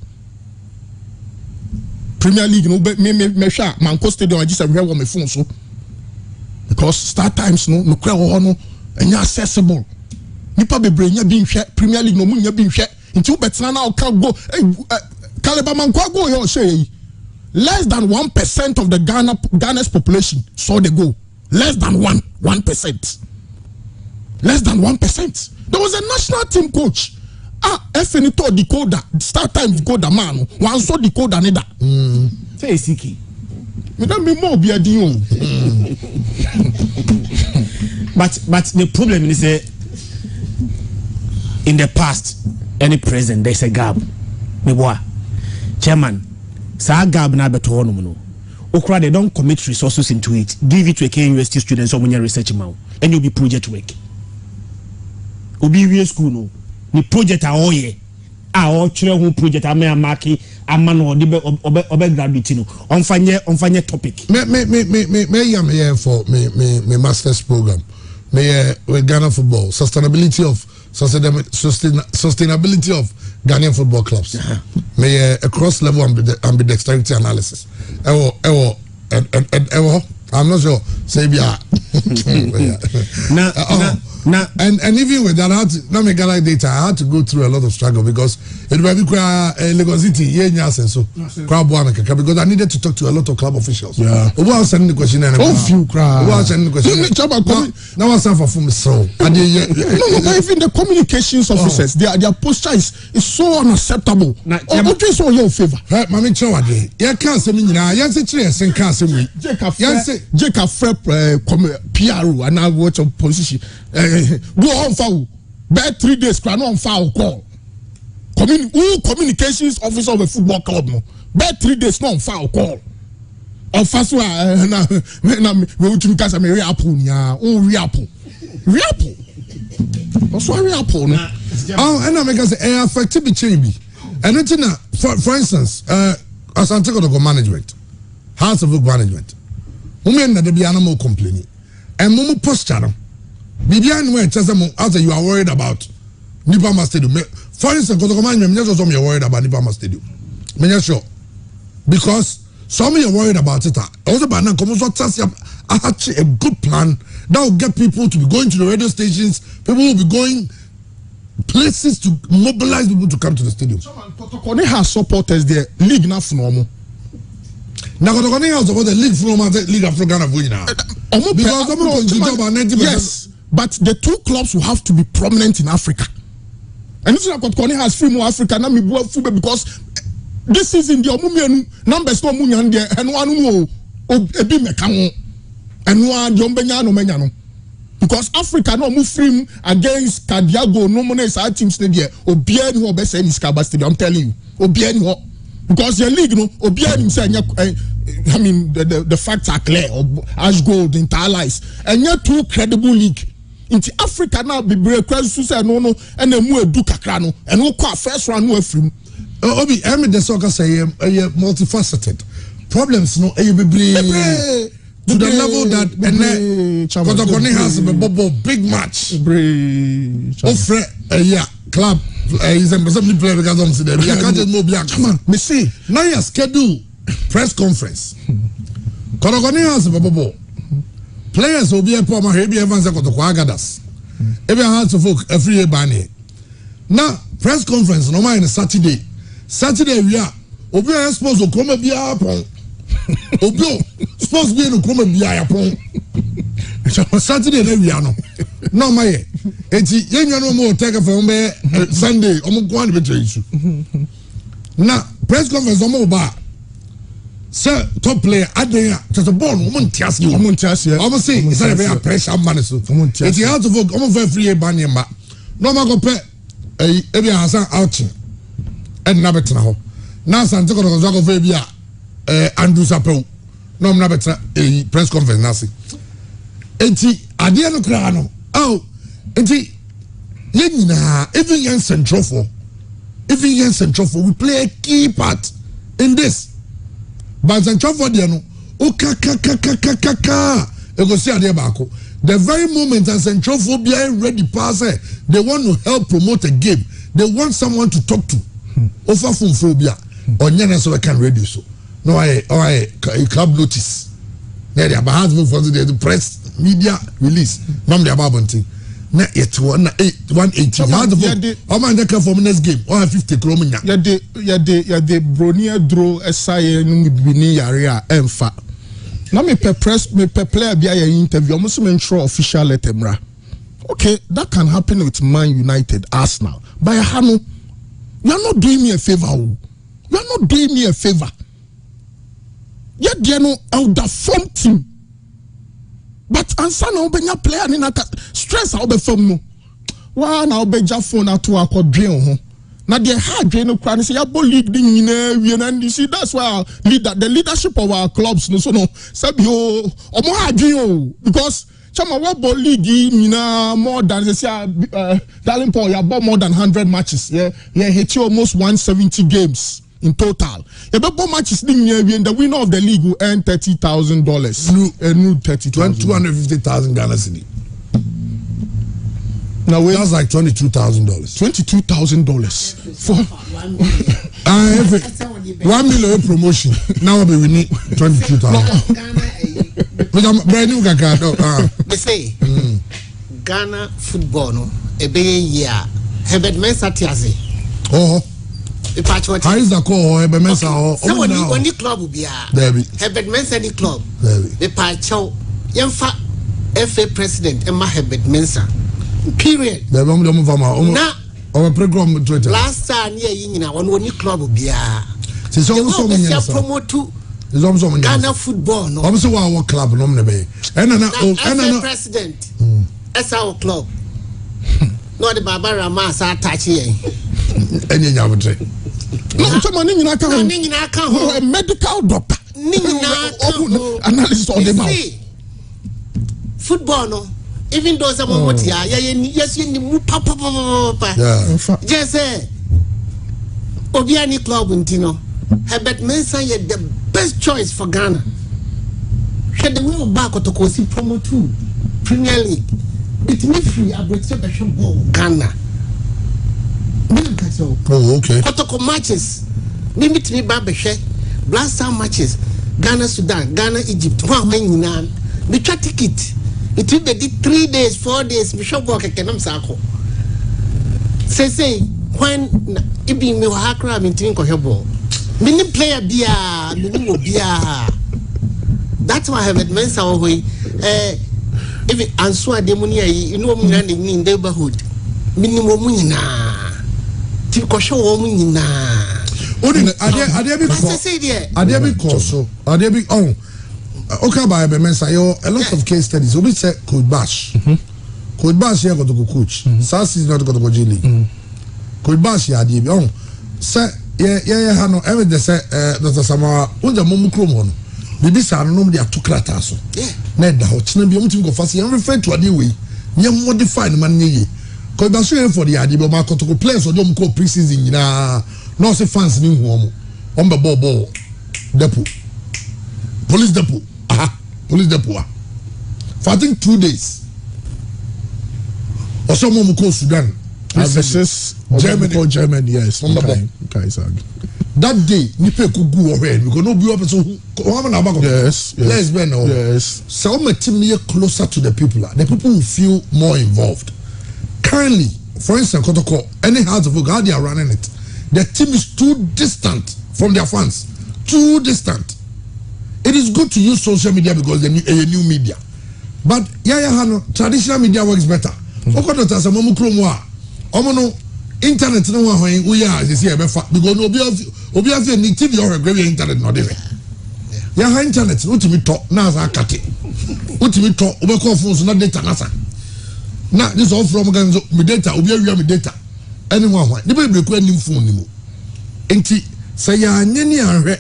Premier League no me sha Manco Stadium just everywhere on my phone so. Because Star Times no cry no enya accessible. Nipa bebre nya bi nhwe Premier League no mu nya bi nhwe. Nti wo betina na o ka go Kaleba Mankwago yo say less than 1% of the Ghana's population saw the goal. Less than 1%. Less than 1%. There was a national team coach. Finito decoder, start time decoder man. One saw decoder neither. Say Siki. Me don't be more be a deal. But the problem is in the past, any president there's a gap. Me boy, chairman, sa gap na beto no no. Okra they don't commit resources into it. Give it to a university students or research now, and you'll be project work. Obi school no. Ni project a oye. All children project a me amaki amano obe graduate no. On fanye topic. Me am here for me master's program. Me with Ghana football sustainability of Ghanaian football clubs. Me a cross level ambidexterity analysis. I'm not sure. Say and even with that, I had to, now me Ghana data, I had to go through a lot of struggle because it might be Lagos City, because I needed to talk to a lot of club officials. Yeah. Who was sending the question? Who was sending the question? Now I'm for me so. No, even the communications officers, their posture is so unacceptable. What is all your favor? Mami Chawade, you can't say me now. You say yes, and can't say me. Jacob Frep PR and I watch a position. Go on foul. Bad 3 days, cry on foul call. Communications officer of a football club, no. Bad 3 days, no foul call. Or fast we will to cast a reapple, reapple. That's why reapple. And I make us a affected the change. And it's for instance, as I take on management, House of Book management, women that be animal complaining, and Momo posture. Bibian went after you are worried about Nipama Stadium. For instance, because you're worried about Nipama Stadium. Sure. Because some of you are worried about it. Also, I had a good plan that will get people to be going to the radio stations. People will be going places to mobilize people to come to the stadium. Kotokone has supporters there. League na normal. Now, Kotokone has supported league from League African because yes. But the two clubs will have to be prominent in Africa. And this is what Kotokone has free more Africa now because this is in the numbers no munyan there and one no ebi mekano and one jombenya no menyano. Because Africa no move free against Kadiago no money side teams there obiani ho be say this Kaba Stadium. I'm telling you obiani ho because your league no obiani say I mean the facts are clear. Ash Gold, Interallies, and you're two credible league. Into Africa now be break say no and then mu edu kakra no and we call first round no afrim. Obi the soccer say multifaceted problems no be to the level that Kotokone has a big match. Club is a player because I'm I can't just move. Come on, me see now you schedule press conference. Kotokone has a players will be a poor man. Heavy Evans and Kotoko Agadas. Every house of folk every year banning. Now press conference no mind Saturday. Saturday we are. Obi are supposed to come be upon. Obi supposed to come be upon. Saturday we are no my. Eti yenga no more take for me Sunday. Omo go on betray issue. Now press conference omo ba. Sir, top player, Adria, just a ball, woman tias you. I'm saying, it's a very pressure man. So, it's out of work, I'm very free banyan. No, my go pet a Hassan outing and Nabet now. Now, Santa Cozago Fabia, Andrew Sapo, no Nabet a press conference, Nasi. Enti, Adiano Crano, oh, enti, Yenina, even young Central for, we play a key part in this. But the very moment as Centrophobia ready pass, they want to help promote a game. They want someone to talk to. Offer from phobia or Yana so I can ready so. No, I club notice. There are move for the press media release. Mam the Babonti. na yet 180 hard to how man that for next game 150 kromnya ya de bronia draw SI bini yare emfa na me player bia ya interview almost make sure official letter mra. Okay, that can happen with Man United, Arsenal. By Hano, you are not doing me a favor. You are not doing me a favor. Yet you know out the form team. But answer now be player in a stress out the form no. Why now be just phone out to a quadrillion? Now they hard drain no crowd say ya league ding and you see that's why the leadership of our clubs no so no sabi yo omo hard because Chama Wabo League more than they say Darling Paul you bought more than 100 matches. Yeah, hit you almost 170 games in total. You bought matches and the winner of the league will earn $30,000. No, $250,000 Ghana cedi. Now that's like $22,000. $22,000 for 1 million promotion. Now we need 22,000. They say Ghana football no a big year. Herbert Mensah tiazi. Oh, how is the call? Herbert Mensah. So when the club will be Herbert Mensah the club. The Pacho Yemfa FA president Emma Herbert Mensah. Period. The now our program Twitter. Last time yeah when the club will be so promote to Ghana football no. I'm so our club no me be. And president. That's our club. No the Barbara Mas attach here. Any nyabtre. No someone ni nyina kan a medical doctor. Ni nyina analyst on the mouth. Football no. Even though some what yes you mu papa. Just say Obiani club ntino. Herbert Mensah is the best choice for Ghana. She the way back to Kosi promo 2 Premier League. It me free abroad ball Ghana. Oh, okay. Kotoko matches. Maybe to me babeshe blast time matches. Ghana Sudan, Ghana Egypt. One nyina. Me try ticket. It will be 3 days, 4 days. Me shop work kenem sako. Say when ibi me wa hakra me tin ko hebo. Many player bia, many bia. That's why I have Mensah away. If it answer demonia, you know me in the neighborhood. Minimum na. Tiko show woman na. Okay, by Mensah, a lot of case studies. We say Coach Bash. Coach Bash here got to go coach. Sas is not got to go J League. Coach Bash here, oh, sir. Yeah, no, every day say, Dr. Samara, when the Momu Chrome, the son normally are two cratasso. Ned, the hot, be able to go fast and refer to a new way. You modify the money. Because that's for the idea of Marco to go play, so don't call preseason. No, say fans in home. On the ball, depot. Police depot. Police depot. For I think 2 days. Or some Momu call Sudan. Versus Germany, yes. That day, Nipe could go ahead because no be up so yes. Let's be no. Yes. So my team near closer to the people who feel more involved. Currently, for instance, Kotoko, any house of God they are running it. The team is too distant from their fans. Too distant. It is good to use social media because they a new media. But traditional media works better. Internet no one we are this year because obi of ni TV or grave internet no dey. Ya internet no timi to na za kate. Utimi to obe call phones na data na sa. Na this all from ganzo me data obi awia me data. Anyone why. Ni be break any phone ni mo. Enti say ya nyani anhwe.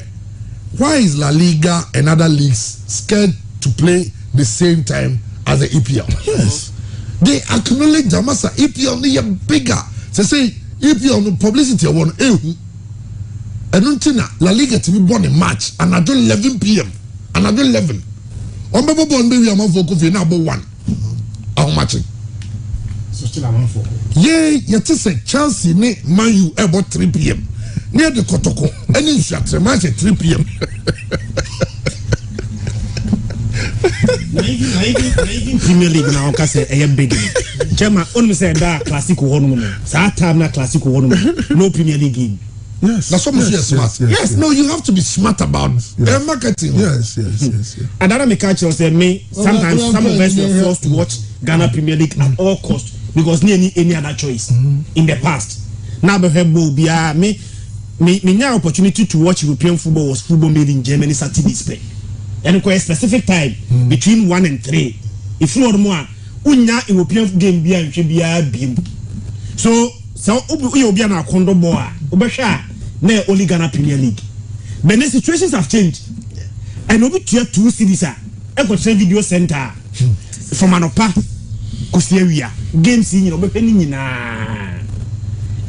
Why is La Liga and other leagues scared to play the same time as the EPL? Yes. They acknowledge Jamasa EPL they are bigger. Say EPL no publicity one and until La Liga to be born a match and I do 11 p.m. and I do 11. On Baba born baby I'm for coffee now about 1. How much? So still I'm for. Yeah, you just say Chelsea ne Man U about 3 p.m. Near the Kotoko and in match at 3 p.m. even Premier League now can say a big. Chema only said that classic one. That time na classic one. No Premier League game. Yes, that's almost smart. Yes, no, you have to be smart about marketing. Yes. Another me catch us say me sometimes some of us were forced to watch Ghana Premier League at all costs because any other choice in the past. Now be me opportunity to watch European football was football made in Germany Saturday Spain. And a specific time between 1 and 3. If you want more, unya European game be a so you be an condo boa. Ubasha ne only Ghana Premier League. But the situations have changed. And over to 2 cities I got send video center from Anopa Kusiewia. Games in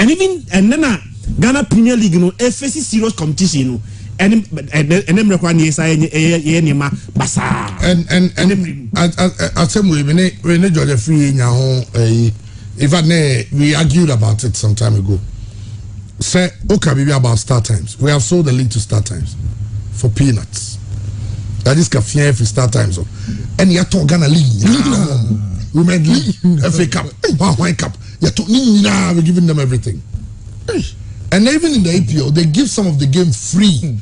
and even and then Ghana Premier League FSC serious competition and them require basa and at some way we Georgia free now we argued about it some time ago. Say okay maybe about start times. We have sold the league to start times for peanuts. That is cafe for start times. And you talk Ghana league. We made league FA Cup, Wine Cup. You talk we're giving them everything. And even in the APL, they give some of the game free.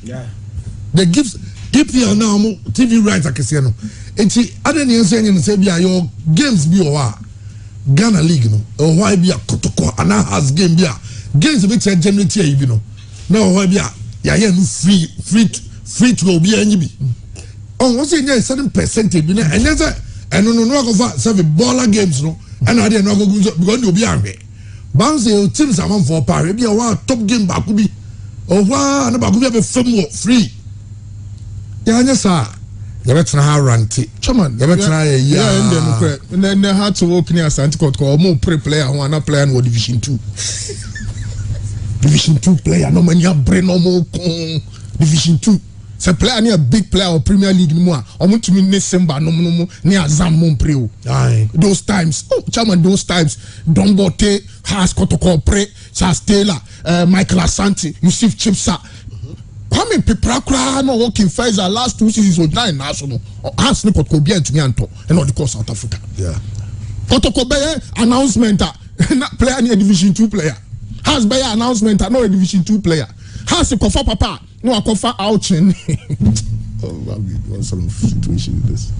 They give APL now TV rights I can say no. And see other than saying your games be or Ghana League no or why be a Kotoko and now has game be games which are generally you know. No why be free to be any be. Oh, what's in there certain percentage you know and there's a and no go for seven baller games no and I didn't know because you'll be angry. Bounce your teams are for power. Maybe a top game back could be or one about could be a film free. Yeah, yes, sir. You better how ranty. Chairman, you better and then they had to walk near Santicot or more player who are not playing with Division 2. Division 2 player, no man, you brain no more Division 2. So player near big player or Premier League no more. I want to mean December no near Zamon Preo. Those times, chairman, those times, Dombote has Kotoko Pre, Charles Taylor, Michael Asante, Yusuf Chipsa. How many people are not working first? Last 2 seasons with 9 national. Has not got Kobe to me and not the course South Africa. Yeah. Kotoko Bayer announcement player near Division 2 player. Has Bayer announcement not a Division 2 player. Has a Kofa Papa. No, I cover outing. What sort of situation is this?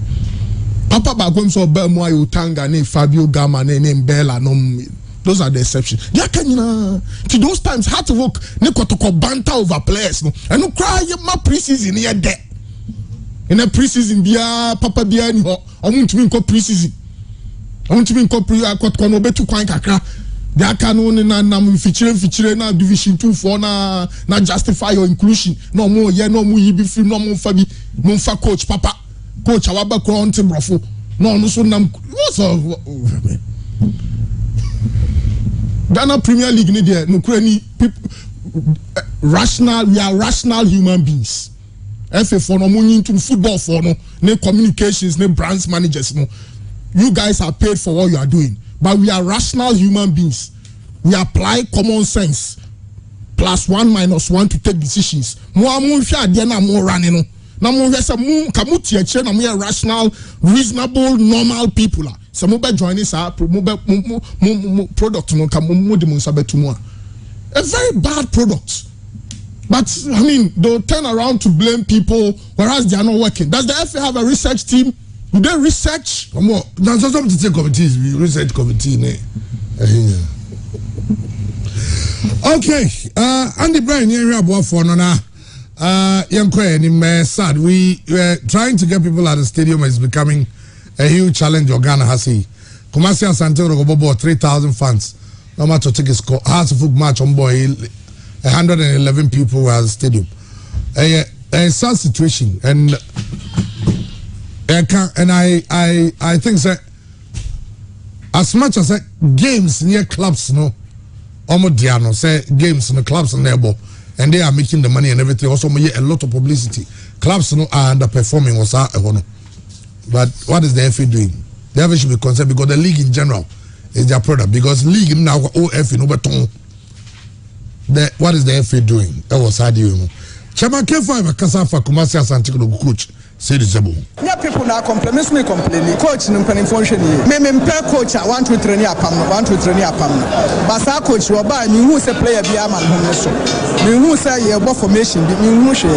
Papa Bagum so Belmoy Utanga name Fabio Gama name Bella no. Those are the exceptions. Yeah, can you to those times hard to work. Nekotoko banter over players no. And no cry my preseason here there. In a preseason bia Papa bia ni ho. I want to be in preseason. I want to be in Kotoko no betu kwan kakra. They can only na feature na Division 2 for na justify your inclusion. No more, yeah, no more. You be free, no more. Fabi, no for coach, Papa, coach. Awaba crown team brofo. No so nam. What's up? Ghana Premier League ni there. No crany people. Rational. We are rational human beings. FA for no money into football for no communications, no brands managers. No, you guys are paid for what you are doing. But we are rational human beings. We apply common sense. +1 -1 to take decisions. More running. Now more rational, reasonable, normal people. Some mobile join us product a very bad product. But I mean, they'll turn around to blame people whereas they are not working. Does the FA have a research team? Do they research? More. There's something to say committees. We research committee. Okay. Andy Bryan here about for now. Sad. We were trying to get people at the stadium. It's becoming a huge challenge. Ghana has a Kumasi and Santiago Bobo 3,000 fans. No matter to take a score. Hearts of match on boy. 111 people were at the stadium. A sad situation and. And I think that as much as games near clubs no Omodiano say games in the clubs and and they are making the money and everything also a lot of publicity. Clubs no are underperforming was but what is the FA doing? The FA should be concerned because the league in general is their product because league now OF no beton. What is the FA doing? That was how do you know? Chama K5 Kasafa Kumasi Asante coach. say the zebu. Yeah, people now complain coach no mpanin function me coach 1 2 3 ni apam 1 2 3 ni apam but sa coach wo ba ni hu say player bi ama no so me hu say ye bo formation bi me hu hwe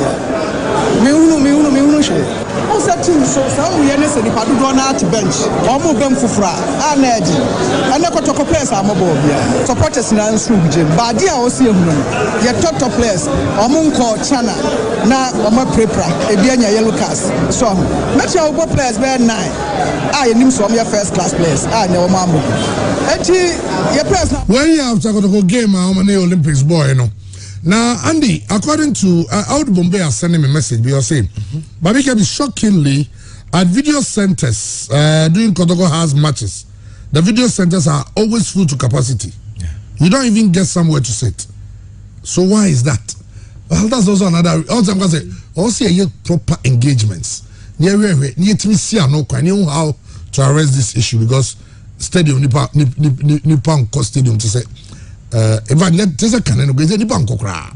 o sa team so sa wo ye ne se ni padu do na at bench o mo bem fufura a na eji ane kotoko players amobo bia supporters na nsu gje ba dia o se ehunu ye top players o mo nko chana na o mo prepare e bia nya yellow cards so make sure we players be 9 ye nim so your first class players nya o mo amobo enti ye players when you have to game on the Olympics boy you know. Now, Andy, according to Out Bombay are sending me a message, we are saying, Babi can be shockingly at video centers during Kotoko House matches. The video centers are always full to capacity. Yeah. You don't even get somewhere to sit. So why is that? Well, that's also another. Also, I'm going to say, also proper engagements. Near to see no how to arrest this issue because stadium Nippon Stadium to say. If I let just a cannon go, the bank crack.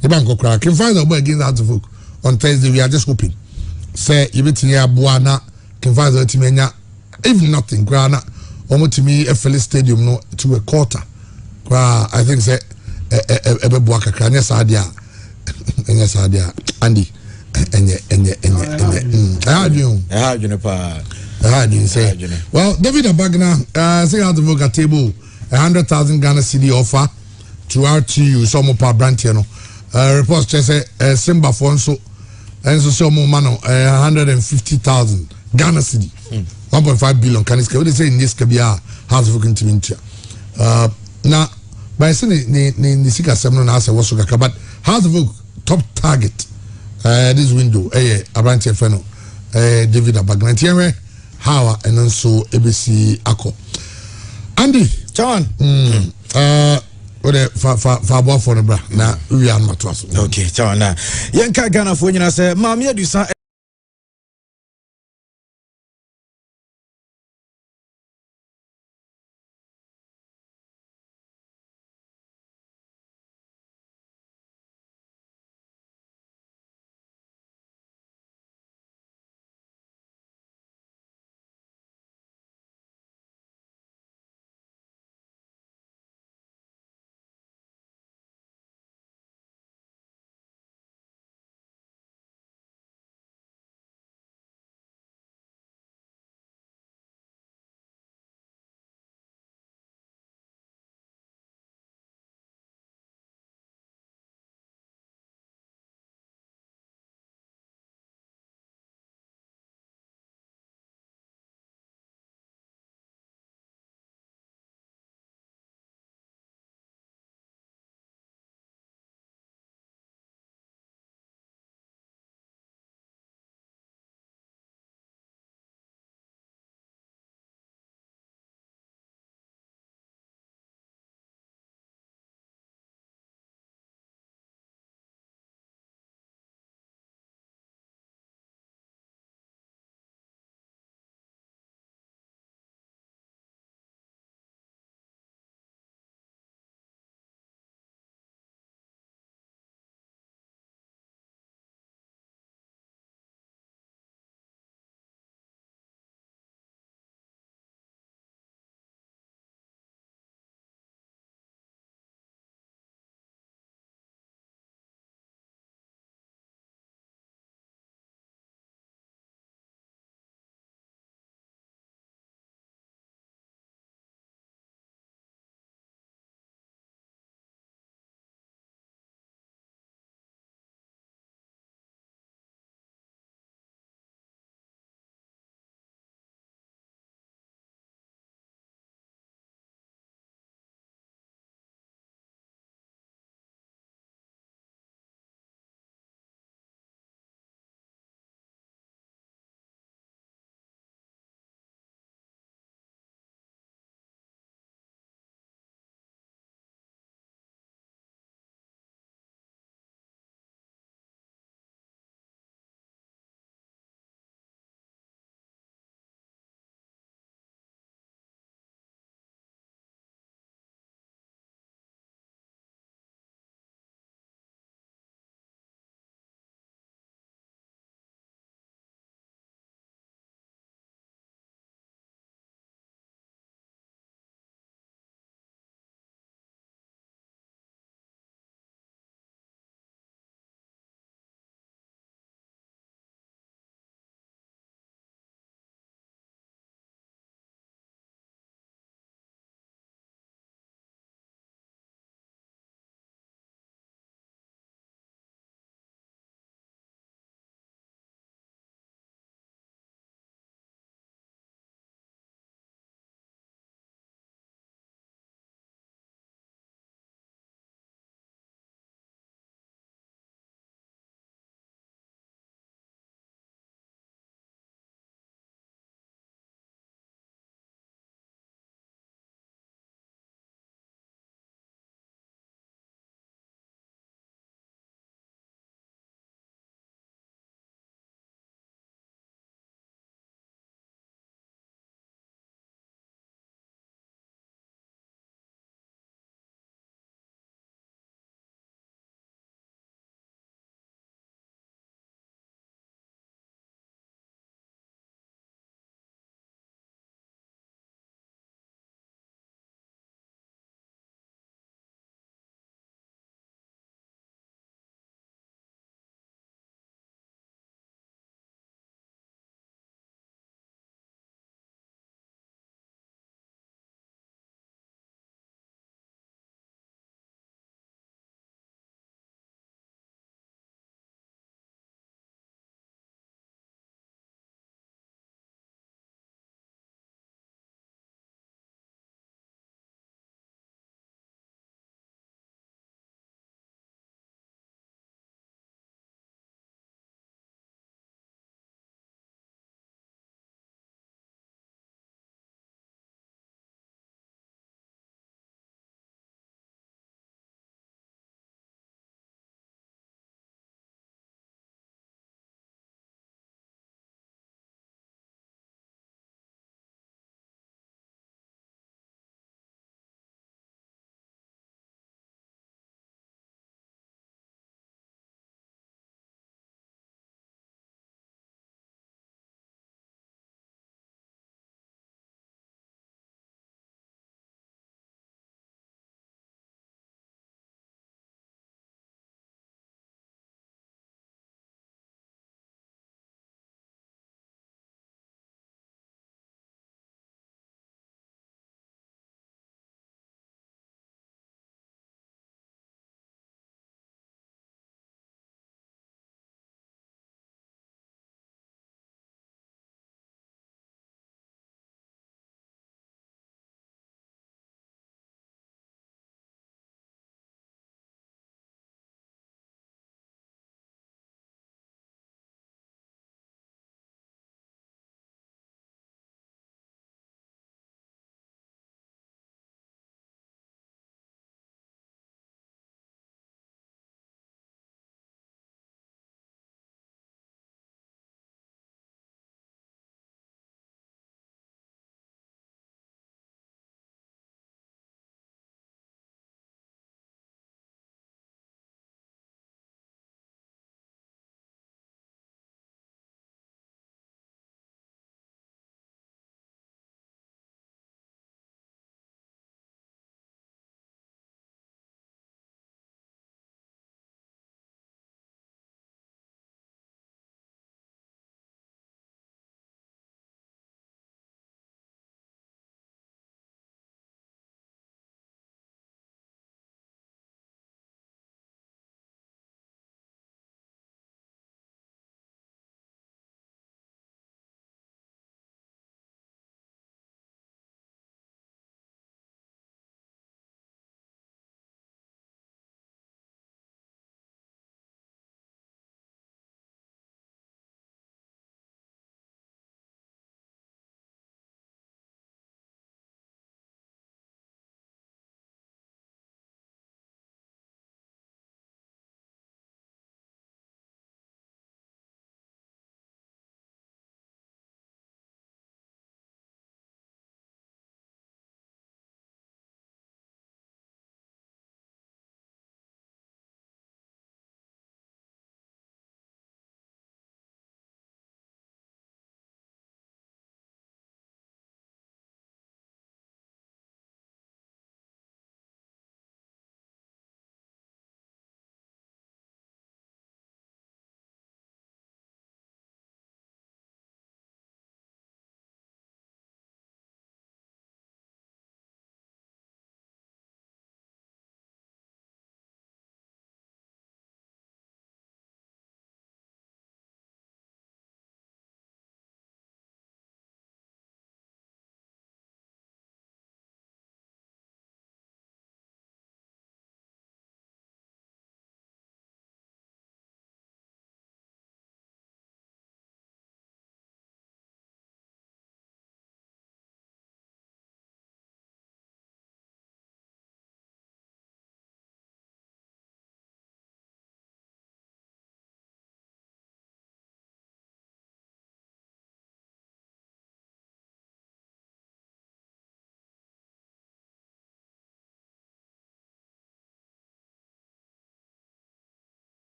The bank crack. Can find a way against that folk on Thursday. We are just hoping. Say, you bet near Buana, can find the Timenia, if nothing, Grana, almost to me a Philly stadium no to a quarter. I think say a Buaka Cranias idea. And yes, idea, Andy. I had you say, well, David Abagna, say out the book at table. 100,000 Ghana cedi offer to RTU some per branch you know reports say Simba for so and so some man 150,000 Ghana cedi 1.5 billion can they say in this kabia house of looking to now by saying ni sika seven na say was so but house of top target this window a branch feno David Abagna how and also ABC Ako Andy John. What for the bra na we are not. Okay, John. Yanka Ghana for you say, Mamma, you